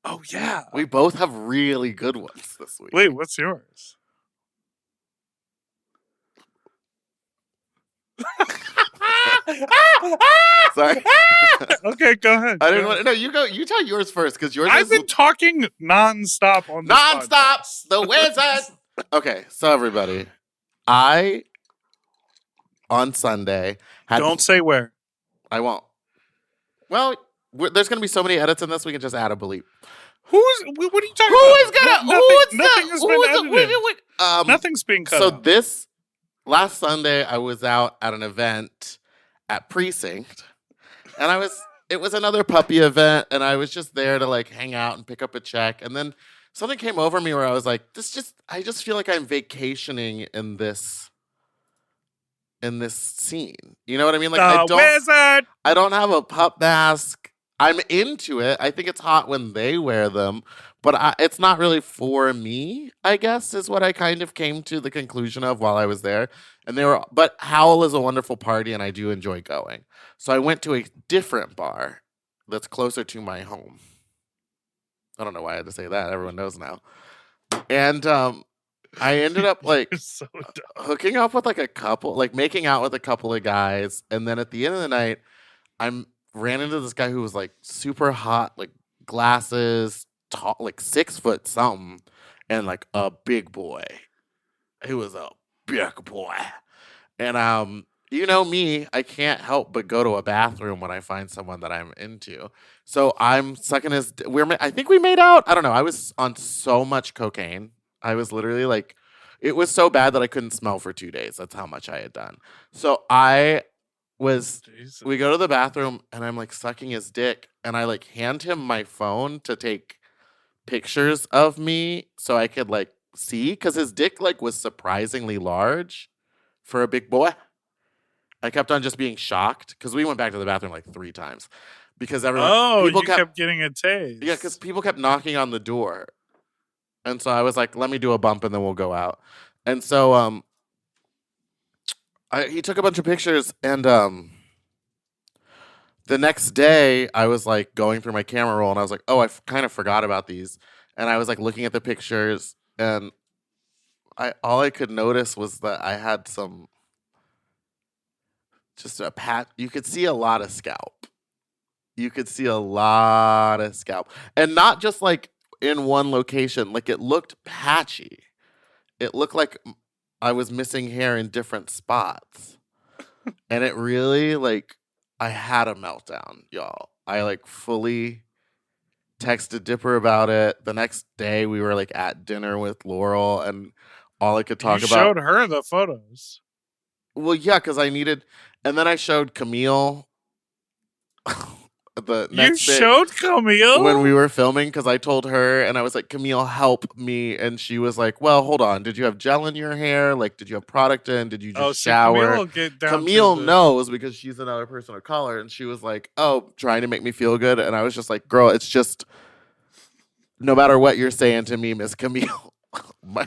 Oh yeah, we both have really good ones this week. Wait, what's yours? Sorry. Okay, go ahead. I didn't want to. No, you go. You tell yours first because yours. I've been talking nonstop on this podcast. The wizard. Okay, so everybody, I on Sunday had. Don't say where. I won't. Well, there's going to be so many edits in this. We can just add a bleep. What are you talking about? Nothing has been edited. Nothing's being cut. So out. this last Sunday, I was out at an event at Precinct, and it was another puppy event, and I was just there to like hang out and pick up a check, and then something came over me where I was like, I just feel like I'm vacationing in this scene. You know what I mean? Like I don't have a pup mask. I'm into it. I think it's hot when they wear them, but it's not really for me, I guess, is what I kind of came to the conclusion of while I was there. But Howl is a wonderful party, and I do enjoy going. So I went to a different bar that's closer to my home. I don't know why I had to say that. Everyone knows now. And I ended up like so hooking up with like a couple, like making out with a couple of guys. And then at the end of the night, ran into this guy who was like super hot, like glasses, tall, like 6 foot something, and like a big boy. He was a big boy. And you know me, I can't help but go to a bathroom when I find someone that I'm into. So I'm sucking his. I think we made out. I don't know. I was on so much cocaine. I was literally like, it was so bad that I couldn't smell for 2 days. That's how much I had done. So we go to the bathroom and I'm like sucking his dick, and I like hand him my phone to take pictures of me so I could like see, because his dick like was surprisingly large for a big boy. I kept on just being shocked because we went back to the bathroom like 3 times because people kept getting a taste. Yeah, because people kept knocking on the door, and so I was like, let me do a bump and then we'll go out. And so he took a bunch of pictures, and the next day I was like going through my camera roll, and I was like, oh, I kind of forgot about these. And I was like looking at the pictures, and all I could notice was that I had just a pat. You could see a lot of scalp. And not just like in one location. Like it looked patchy. It looked like I was missing hair in different spots. And it really, like, I had a meltdown, y'all. I, like, fully texted Dipper about it. The next day, we were like at dinner with Laurel, and all I could talk You about. showed her the photos. Well, yeah, because I needed, and then I showed Camille the You next day showed Camille? when we were filming, because I told her, and I was like, Camille, help me. And she was like, well, hold on. Did you have gel in your hair? Like, did you have product in? Did you just shower? Camille will get down Camille to the... knows because she's another person of color. And she was like, oh, trying to make me feel good. And I was just like, girl, it's just, no matter what you're saying to me, Miss Camille, my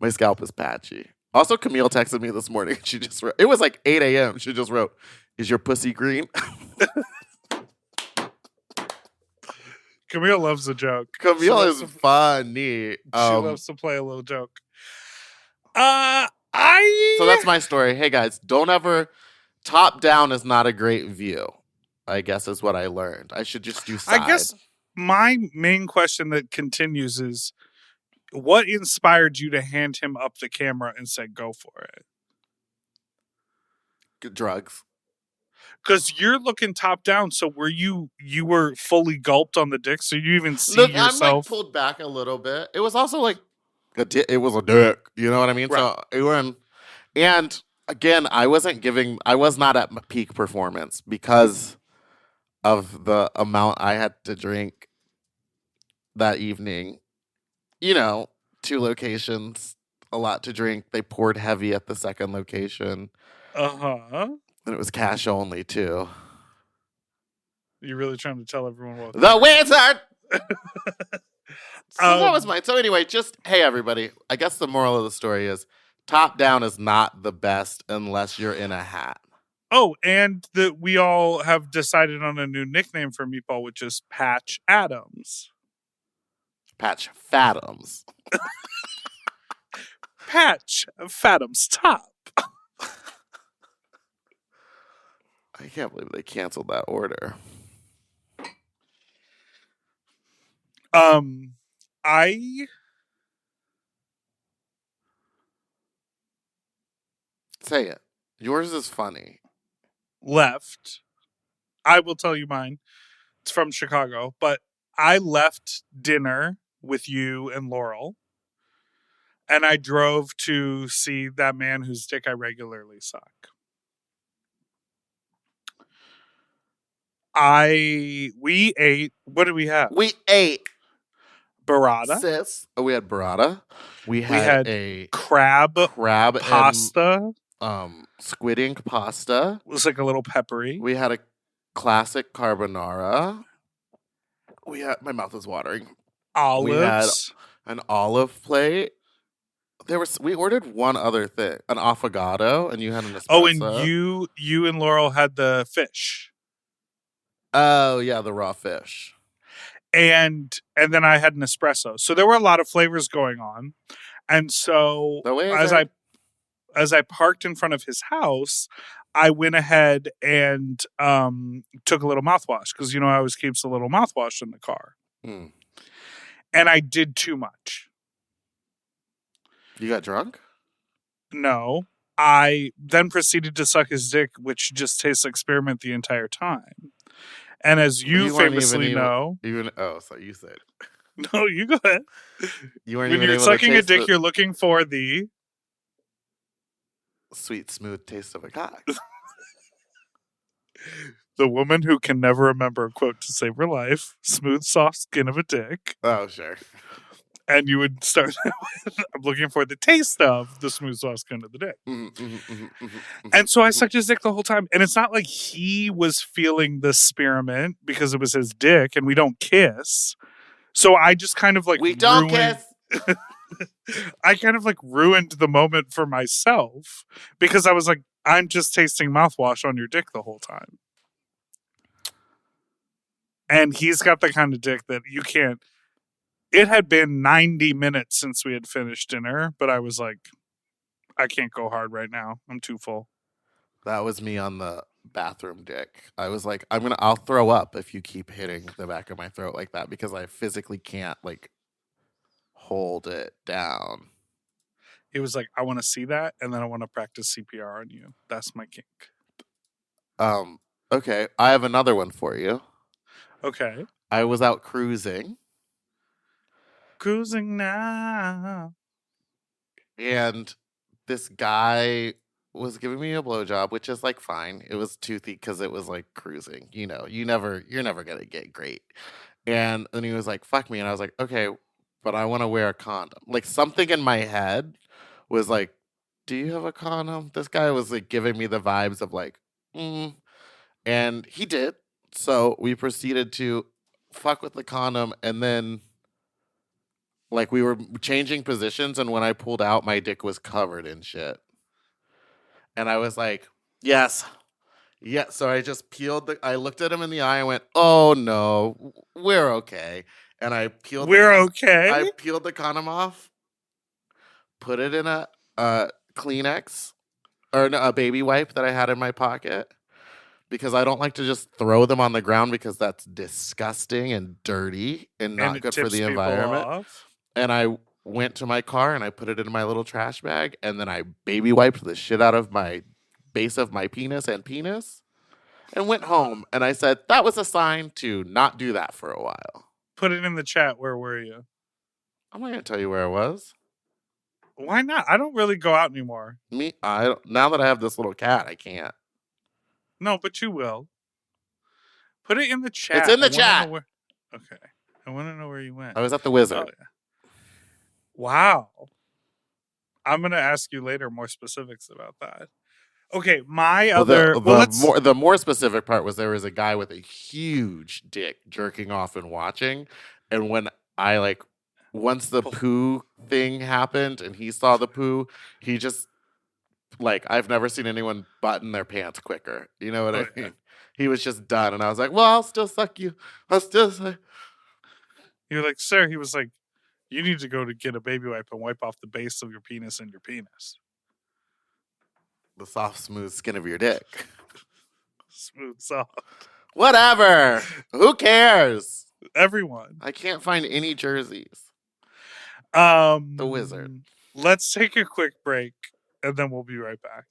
scalp is patchy. Also, Camille texted me this morning. She just wrote, it was like 8 a.m. She just wrote, is your pussy green? Camille loves a joke. Camille is funny. She loves to play a little joke. So that's my story. Hey guys, don't ever, top down is not a great view, I guess is what I learned. I should just do side. I guess my main question that continues is, what inspired you to hand him up the camera and say, go for it? Drugs. Because you're looking top down, so you were fully gulped on the dick, so you even see yourself. I'm like pulled back a little bit. It was also like it was a dick. You know what I mean? Right. So it went, and again, I was not at my peak performance because of the amount I had to drink that evening. 2 locations, a lot to drink. They poured heavy at the second location. Uh-huh. And it was cash only, too. You're really trying to tell everyone what... The wizard! So that was mine. So anyway, hey, everybody. I guess the moral of the story is top down is not the best unless you're in a hat. Oh, and we all have decided on a new nickname for Meatball, which is Patch Fattums. Patch Fattums. Patch Fattums top. I can't believe they canceled that order. Say it. Yours is funny. Left. I will tell you mine. It's from Chicago, but I left dinner with you and Laurel, and I drove to see that man whose dick I regularly suck. We ate. What did we have? We ate burrata. Sis. Oh, we had burrata. We had a crab pasta. And, squid ink pasta. It was like a little peppery. We had a classic carbonara. My mouth is watering. Olives. We had an olive plate. We ordered one other thing, an affogato, and you had an espresso. Oh, and you and Laurel had the fish. Oh, yeah, the raw fish. And then I had an espresso. So there were a lot of flavors going on. And so as I parked in front of his house, I went ahead and took a little mouthwash because I always keeps a little mouthwash in the car. Mm. And I did too much. You got drunk? No. I then proceeded to suck his dick, which just tastes like spearmint the entire time. And as you famously know... so you said. No, you go ahead. When you're sucking a dick, you're looking for the... sweet, smooth taste of a cock. The woman who can never remember a quote to save her life. Smooth, soft skin of a dick. Oh, sure. And you would start with, I'm looking for the taste of the smooth, soft skin of the dick. And so I sucked his dick the whole time. And it's not like he was feeling the spearmint because it was his dick and we don't kiss. So I just kind of like... We don't kiss! I kind of like ruined the moment for myself because I was like, I'm just tasting mouthwash on your dick the whole time. And he's got the kind of dick that you can't... It had been 90 minutes since we had finished dinner, but I was like, I can't go hard right now. I'm too full. That was me on the bathroom dick. I was like, I'll throw up if you keep hitting the back of my throat like that because I physically can't like hold it down. It was like, I want to see that, and then I want to practice CPR on you. That's my kink. Okay. I have another one for you. Okay. I was out cruising. Cruising now. And this guy was giving me a blowjob, which is like fine. It was toothy because it was like cruising. You know, you're never gonna get great. And then he was like, "Fuck me," and I was like, "Okay, but I want to wear a condom." Like something in my head was like, "Do you have a condom?" This guy was like giving me the vibes of like, and he did. So we proceeded to fuck with the condom, and then like we were changing positions, and when I pulled out, my dick was covered in shit. And I was like, yes. Yeah. So I just I looked at him in the eye and went, "Oh no, we're okay." And I peeled I peeled the condom off, put it in a Kleenex or no, a baby wipe that I had in my pocket. Because I don't like to just throw them on the ground because that's disgusting and dirty and not good for the environment. Off. And I went to my car and I put it in my little trash bag and then I baby wiped the shit out of my base of my penis and went home. And I said, that was a sign to not do that for a while. Put it in the chat. Where were you? I'm not going to tell you where I was. Why not? I don't really go out anymore. Now that I have this little cat, I can't. No, but you will. Put it in the chat. It's in the chat. Okay. I want to know where you went. I was at the Wizard. Oh, yeah. Wow. I'm going to ask you later more specifics about that. Okay, the more specific part was there was a guy with a huge dick jerking off and watching, and when I once the poo thing happened and he saw the poo, he just I've never seen anyone button their pants quicker. You know what I mean? He was just done, and I was like, "Well, I'll still suck you. I'll still suck." You're like, "Sir," he was like, "You need to go to get a baby wipe and wipe off the base of your penis and your penis." The soft, smooth skin of your dick. Smooth, soft. Whatever. Who cares? Everyone. I can't find any jerseys. The Wizard. Let's take a quick break, and then we'll be right back.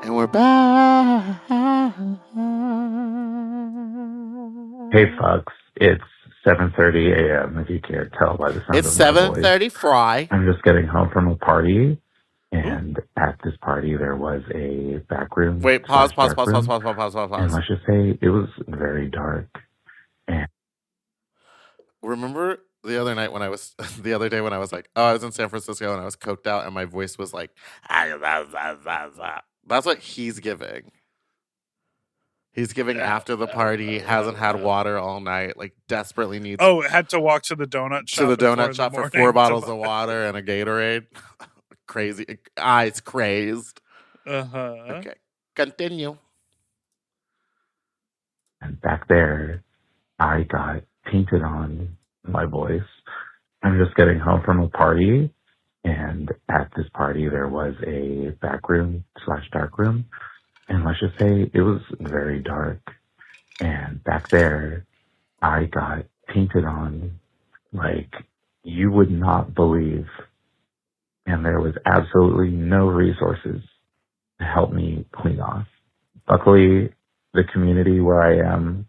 And we're back. Hey, fucks. It's 7:30 a.m. If you can't tell by the sound it's of my voice. It's 7:30 Fry. I'm just getting home from a party, and at this party there was a back room. Wait, pause. And let's just say it was very dark. And remember the other day when I was like, I was in San Francisco and I was coked out and my voice was like, that's what he's giving. He's giving after the party, hasn't had water all night, desperately needs. Oh, had to walk to the donut shop. For 4 bottles of water and a Gatorade. Crazy. Eyes crazed. Okay. Continue. And back there, I got painted on my voice. I'm just getting home from a party, and at this party there was a back room / dark room, and let's just say it was very dark. And back there, I got painted on like you would not believe, and there was absolutely no resources to help me clean off. Luckily, the community where I am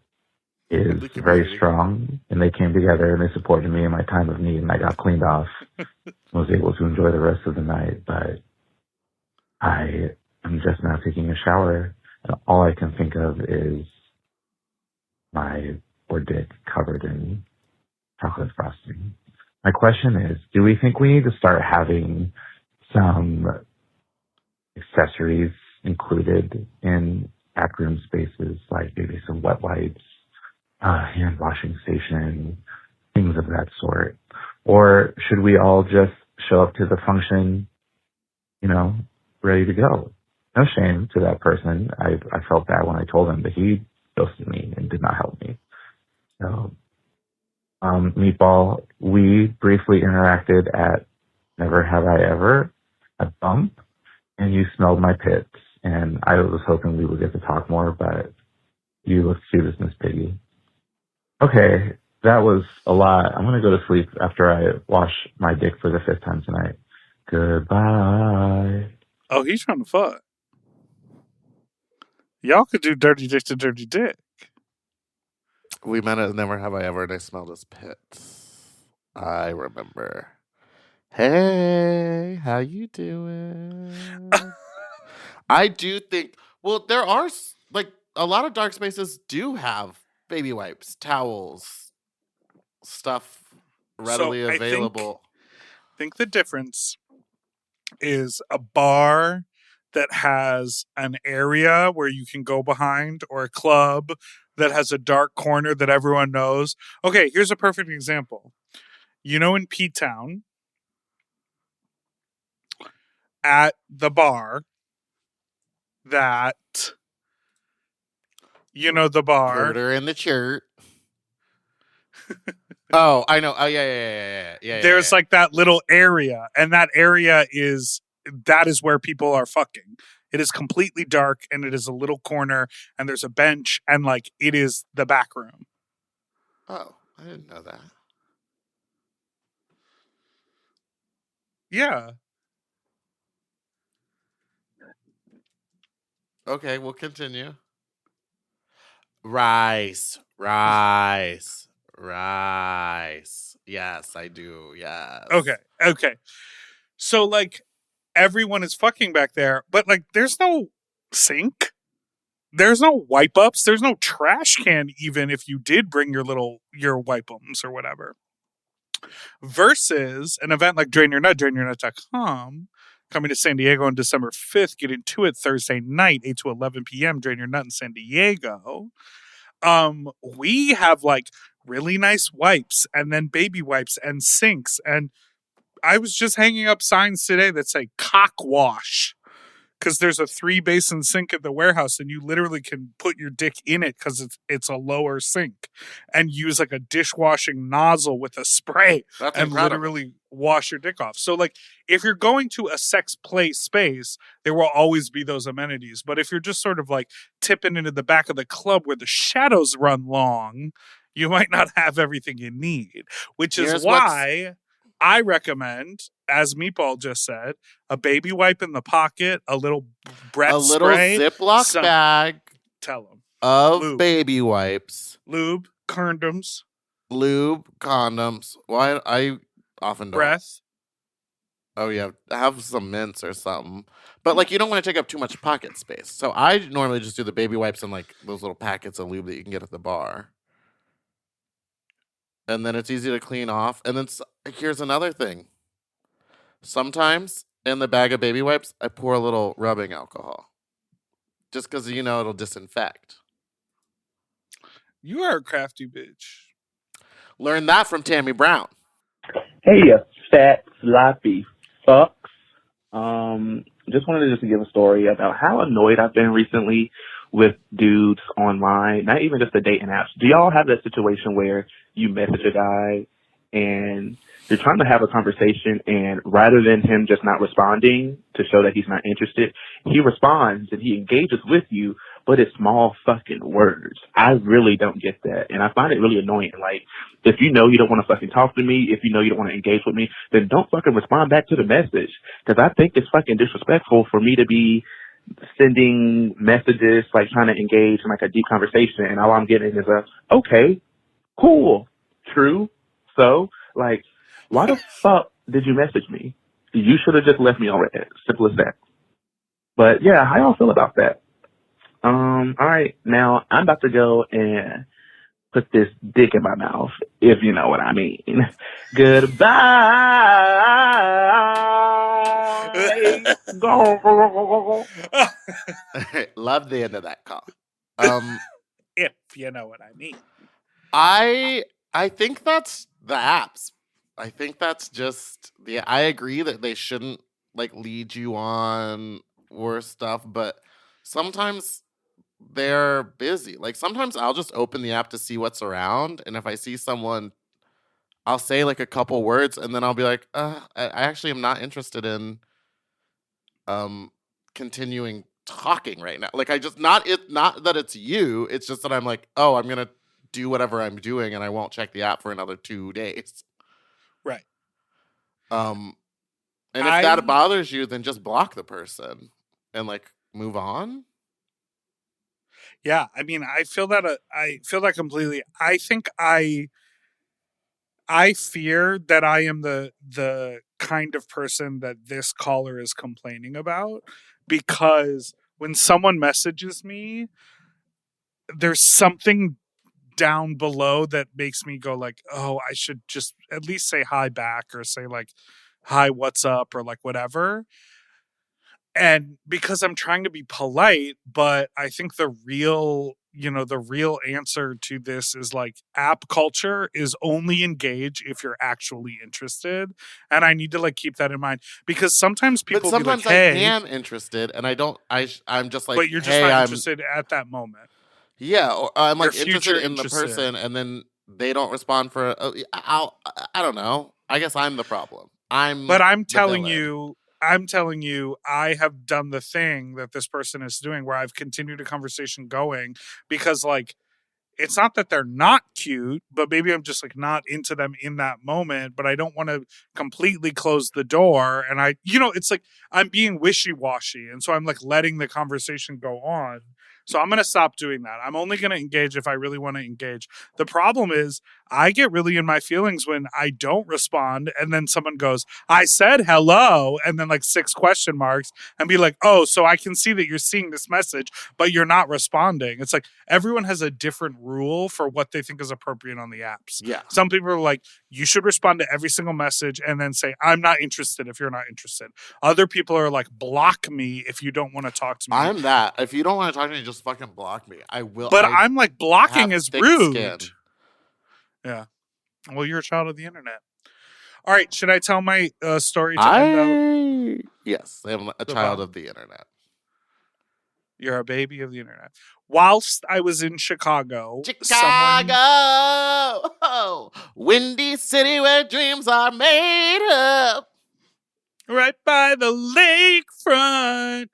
is very strong, and they came together and they supported me in my time of need, and I got cleaned off and was able to enjoy the rest of the night. But I am just now taking a shower, and all I can think of is my poor dick covered in chocolate frosting. My question is, do we think we need to start having some accessories included in backroom spaces, like maybe some wet wipes, hand washing station, things of that sort? Or should we all just show up to the function, ready to go? No shame to that person. I felt bad when I told him, but he ghosted me and did not help me. So, Meatball, we briefly interacted at Never Have I Ever, a bump, and you smelled my pits. And I was hoping we would get to talk more, but you look cute as Miss Piggy. Okay, that was a lot. I'm gonna go to sleep after I wash my dick for the 5th time tonight. Goodbye. Oh, he's trying to fuck. Y'all could do dirty dick to dirty dick. We met at Never Have I Ever, and I smelled his pits. I remember. Hey, how you doing? I do think. Well, there are like a lot of dark spaces do have baby wipes, towels, stuff readily available. I think the difference is a bar that has an area where you can go behind, or a club that has a dark corner that everyone knows. Okay, here's a perfect example. You know, in P-Town, at the bar that, you know, the bar. Murder in the church. Oh, I know. Oh, yeah. There's like that little area, and that is where people are fucking. It is completely dark, and it is a little corner, and there's a bench, and like it is the back room. Oh, I didn't know that. Yeah. Okay, we'll continue. Rice. Yes, I do. Yes. Okay. So like everyone is fucking back there, but like there's no sink. There's no wipe ups. There's no trash can, even if you did bring your wipe-ums or whatever. Versus an event like Drain Your Nut, drainyournut.com, coming to San Diego on December 5th. Get into it Thursday night, 8 to 11 p.m. Drain Your Nut in San Diego. We have like really nice wipes, and then baby wipes and sinks. And I was just hanging up signs today that say cock wash, because there's a 3-basin sink at the warehouse, and you literally can put your dick in it because it's a lower sink, and use like a dishwashing nozzle with a spray. That's and incredible. Literally wash your dick off. So like if you're going to a sex play space, there will always be those amenities. But if you're just sort of like tipping into the back of the club where the shadows run long, you might not have everything you need, which is why I recommend, as Meatball just said, a baby wipe in the pocket, a little breath spray, Ziploc bag. Tell them of lube. Baby wipes, lube, condoms. Why I often don't. Breath. Oh yeah, have some mints or something. But like you don't want to take up too much pocket space. So I normally just do the baby wipes in like those little packets of lube that you can get at the bar. And then it's easy to clean off. And then here's another thing. Sometimes in the bag of baby wipes, I pour a little rubbing alcohol. Just because, it'll disinfect. You are a crafty bitch. Learn that from Tammy Brown. Hey, you fat, sloppy fucks. Just wanted to give a story about how annoyed I've been recently with dudes online, not even just the dating apps. Do y'all have that situation where you message a guy and you're trying to have a conversation, and rather than him just not responding to show that he's not interested, he responds and he engages with you, but it's small fucking words. I really don't get that, and I find it really annoying. Like, if you know you don't want to fucking talk to me, if you know you don't want to engage with me, then don't fucking respond back to the message, because I think it's fucking disrespectful for me to be sending messages, like trying to engage in like a deep conversation, and all I'm getting is a, okay, cool, true, so, like, why the fuck did you message me? You should have just left me already. Simple as that. But yeah, how y'all feel about that? All right, now I'm about to go and put this dick in my mouth, if you know what I mean. Goodbye. Love the end of that call. If you know what I mean. I think that's the apps. I think that's just I agree that they shouldn't like lead you on worse stuff, but sometimes they're busy. Like sometimes I'll just open the app to see what's around, and if I see someone, I'll say like a couple words, and then I'll be like, I actually am not interested in continuing talking right now. Like I just not that it's you, it's just that I'm like, oh, I'm gonna do whatever I'm doing and I won't check the app for another 2 days. Right. And if that bothers you, then just block the person and like move on. Yeah, I mean, I feel that completely. I think I fear that I am the kind of person that this caller is complaining about, because when someone messages me, there's something down below that makes me go like, oh, I should just at least say hi back, or say like, hi, what's up, or like whatever. And because I'm trying to be polite, but I think the real answer to this is like, app culture is only engage if you're actually interested. And I need to like keep that in mind, because sometimes people but sometimes be like, hey, I am interested and I'm just like, but you're just hey, not interested at that moment. Yeah, or I'm like interested in interested. the person, and then they don't respond for. I don't know. I guess I'm the problem. But I'm telling you, I have done the thing that this person is doing, where I've continued a conversation going, because like, it's not that they're not cute, but maybe I'm just like not into them in that moment, but I don't want to completely close the door. And it's like I'm being wishy-washy. And so I'm like letting the conversation go on. So I'm going to stop doing that. I'm only going to engage if I really want to engage. The problem is I get really in my feelings when I don't respond, and then someone goes, I said hello, and then like 6 question marks, and be like, oh, so I can see that you're seeing this message, but you're not responding. It's like everyone has a different rule for what they think is appropriate on the apps. Yeah. Some people are like, you should respond to every single message and then say, I'm not interested if you're not interested. Other people are like, block me if you don't want to talk to me. I'm that. If you don't want to talk to me, just fucking block me. I will. But I'm like, blocking is rude. Skin. Yeah. Well, you're a child of the internet. All right. Should I tell my story to end out? Yes. I'm a child of the internet. You're a baby of the internet. Whilst I was in Chicago. Windy city where dreams are made up. Right by the lakefront.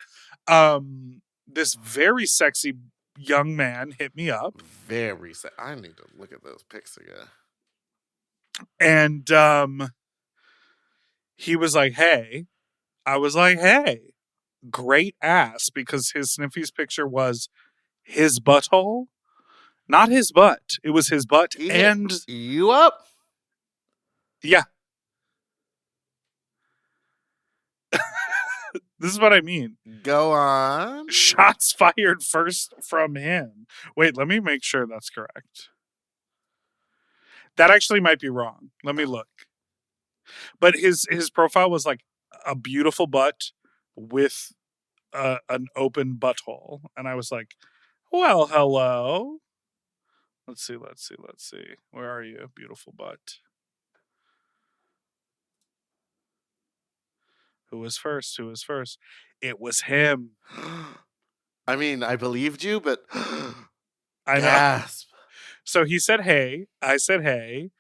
This very sexy young man hit me up. Very sexy. I need to look at those pics again. And he was like, hey. I was like, hey. Great ass, because his Sniffy's picture was his butthole. Not his butt. It was his butt. He and hit you up? Yeah. This is what I mean. Go on. Shots fired first from him. Wait, let me make sure that's correct. That actually might be wrong. Let me look. But his profile was like a beautiful butt with an open butthole. And I was like, well, hello. Let's see. Where are you, beautiful butt? Who was first? It was him. I mean, I believed you, but I know. Gasp. So he said, hey. I said, hey.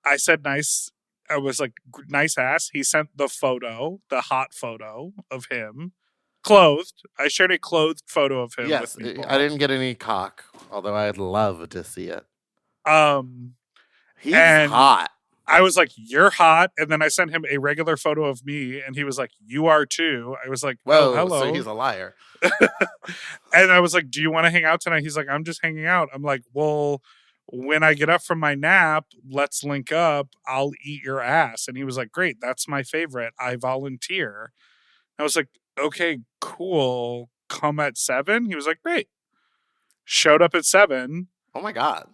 I said, nice. I was like, nice ass. He sent the photo, the hot photo of him, clothed. I shared a clothed photo of him. Yes, with me. I didn't get any cock, although I'd love to see it. He's hot. I was like, you're hot. And then I sent him a regular photo of me, and he was like, you are too. I was like, whoa, oh, hello. So he's a liar. And I was like, do you want to hang out tonight? He's like, I'm just hanging out. I'm like, well, when I get up from my nap, let's link up. I'll eat your ass. And he was like, great. That's my favorite. I volunteer. I was like, okay, cool. Come at 7. He was like, great. Showed up at 7. Oh my God.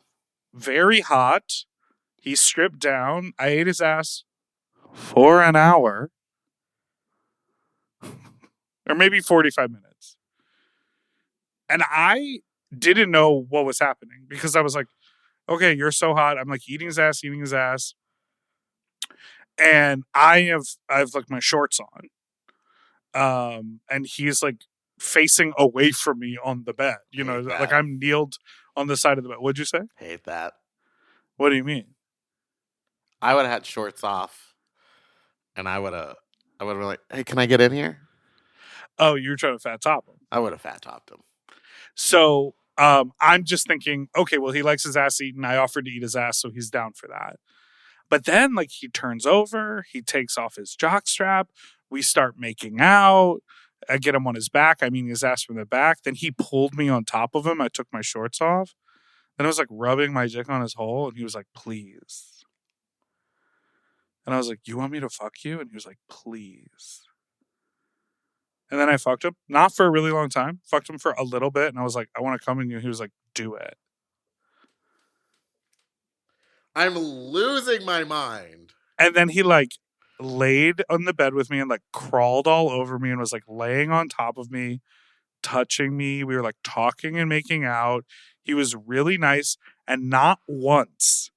Very hot. He stripped down. I ate his ass for an hour. Or maybe 45 minutes. And I didn't know what was happening, because I was like, okay, you're so hot. I'm like eating his ass. And I have like my shorts on. And he's like facing away from me on the bed. You know, like I'm kneeled on the side of the bed. What'd you say? Hate that. What do you mean? I would have had shorts off, and I would have been like, hey, can I get in here? Oh, you were trying to fat top him. I would have fat topped him. So I'm just thinking, okay, well, he likes his ass eaten. I offered to eat his ass, so he's down for that. But then, like, he turns over, he takes off his jockstrap, we start making out. I get him on his back. I mean, his ass from the back. Then he pulled me on top of him. I took my shorts off. Then I was like rubbing my dick on his hole, and he was like, please. And I was like, you want me to fuck you? And he was like, please. And then I fucked him, not for a really long time. Fucked him for a little bit, and I was like, I want to come in you. He was like, do it. I'm losing my mind. And then he like laid on the bed with me and like crawled all over me and was like laying on top of me, touching me. We were like talking and making out. He was really nice. And not once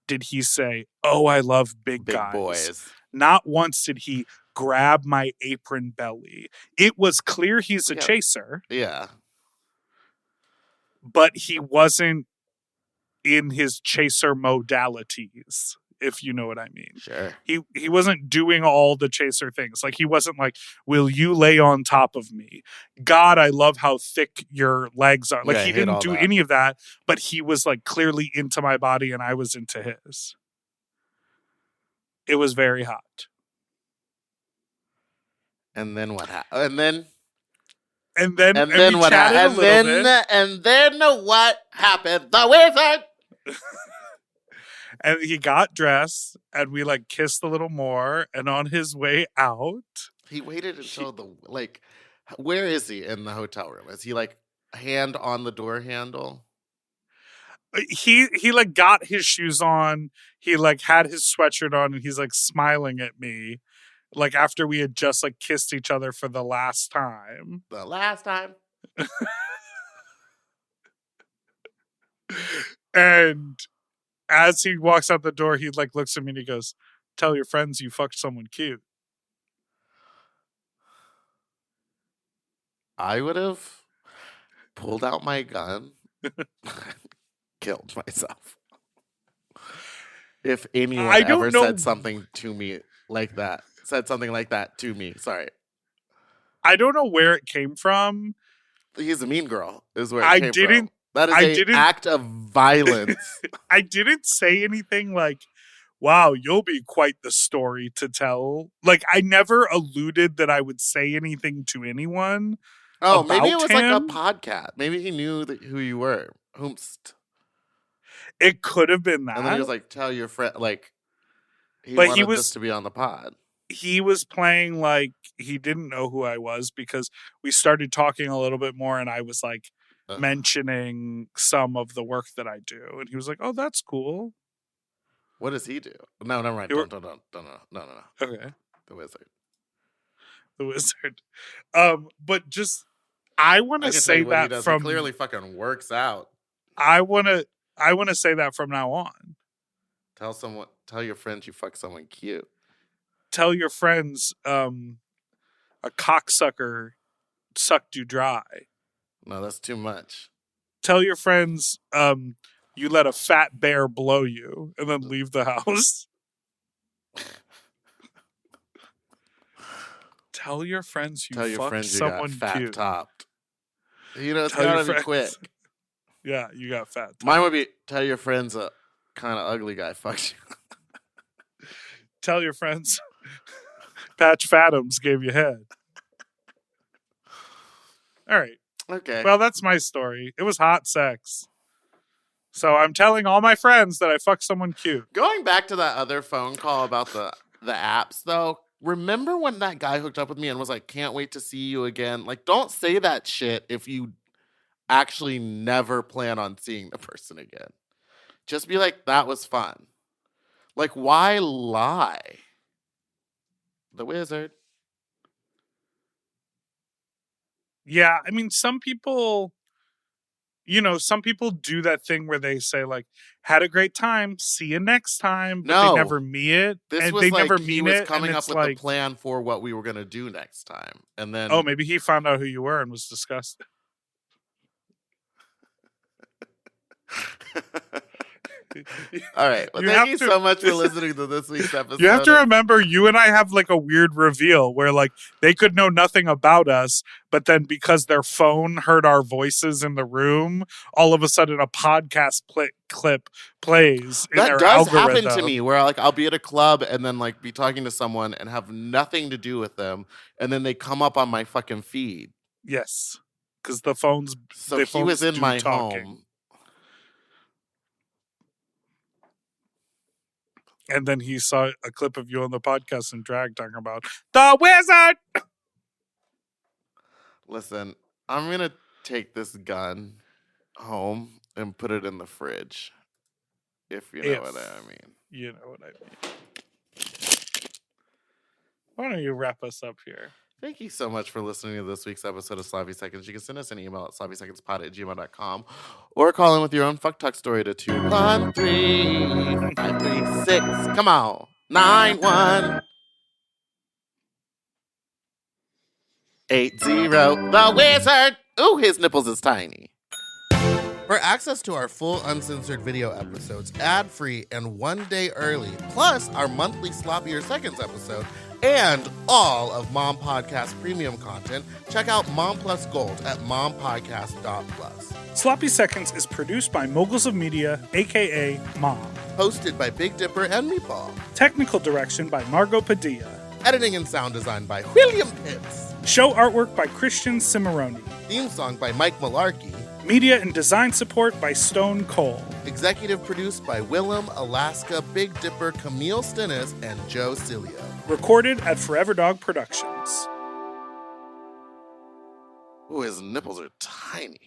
did he say, oh, I love big guys. Boys. Not once did he grab my apron belly. It was clear he's a chaser. Yeah. But he wasn't in his chaser modalities, if you know what I mean. Sure. He wasn't doing all the chaser things. Like, he wasn't like, will you lay on top of me? God, I love how thick your legs are. Like, he didn't do any of that, but he was like clearly into my body and I was into his. It was very hot. And then what happened? And then what happened? And then what happened? The wizard. And he got dressed, and we like kissed a little more. And on his way out, he waited until where is he in the hotel room? Is he like hand on the door handle? He like got his shoes on. He like had his sweatshirt on, and he's like smiling at me, like after we had just like kissed each other for the last time. The last time. And as he walks out the door, he like looks at me and he goes, tell your friends you fucked someone cute. I would have pulled out my gun, killed myself. If anyone ever said something to me like that. Said something like that to me. Sorry. I don't know where it came from. He's a mean girl, is where it came from. That is an act of violence. I didn't say anything like, wow, you'll be quite the story to tell. Like, I never alluded that I would say anything to anyone. Oh, maybe it was like a podcast. Maybe he knew who you were. Whomst. It could have been that. And then he was like, tell your friend, like, he wanted this to be on the pod. He was playing like he didn't know who I was because we started talking a little bit more and I was like mentioning some of the work that I do. And he was like, oh, that's cool. What does he do? No, never mind. Don't. No. Okay. The wizard. But just, I want to say that he clearly fucking works out. I want to say that from now on. Tell your friends you fuck someone cute. Tell your friends a cocksucker sucked you dry. No, that's too much. Tell your friends you let a fat bear blow you and then leave the house. Tell your friends you fucked someone you got fat cute. Topped. You know, it's gotta be quick. Yeah, you got fat topped. Mine would be tell your friends a kind of ugly guy fucked you. Tell your friends Patch Fattums gave you head. All right. Okay. Well, that's my story. It was hot sex. So I'm telling all my friends that I fucked someone cute. Going back to that other phone call about the apps, though, remember when that guy hooked up with me and was like, can't wait to see you again? Like, don't say that shit if you actually never plan on seeing the person again. Just be like, that was fun. Like, why lie? The wizard. Yeah, I mean, some people do that thing where they say, like, had a great time, see you next time, but they never mean it. This was like he was coming up with a plan for what we were going to do next time. And then... Oh, maybe he found out who you were and was disgusted. All right. Well, thank you so much for listening to this week's episode. You have to remember, you and I have like a weird reveal where like they could know nothing about us, but then because their phone heard our voices in the room, all of a sudden a podcast clip plays in their does algorithm. happen to me where like I'll be at a club and then like be talking to someone and have nothing to do with them, and then they come up on my fucking feed. Yes, because the phones. So he was in my home. And then he saw a clip of you on the podcast in drag talking about the wizard. Listen, I'm going to take this gun home and put it in the fridge. If you know what I mean. You know what I mean. Why don't you wrap us up here? Thank you so much for listening to this week's episode of Sloppy Seconds. You can send us an email at sloppysecondspod@gmail.com or call in with your own fuck talk story to 213-536. Come on. 9180. The wizard. Ooh, his nipples is tiny. For access to our full uncensored video episodes, ad-free and 1 day early, plus our monthly Sloppier Seconds episode, and all of Mom Podcast premium content, check out Mom Plus Gold at mompodcast.plus. Sloppy Seconds is produced by Moguls of Media, a.k.a. Mom. Hosted by Big Dipper and Meatball. Technical direction by Margot Padilla. Editing and sound design by William Pitts. Show artwork by Christian Cimarroni. Theme song by Mike Malarkey. Media and design support by Stone Cole. Executive produced by Willem, Alaska, Big Dipper, Camille Stennis, and Joe Cilio. Recorded at Forever Dog Productions. Ooh, his nipples are tiny.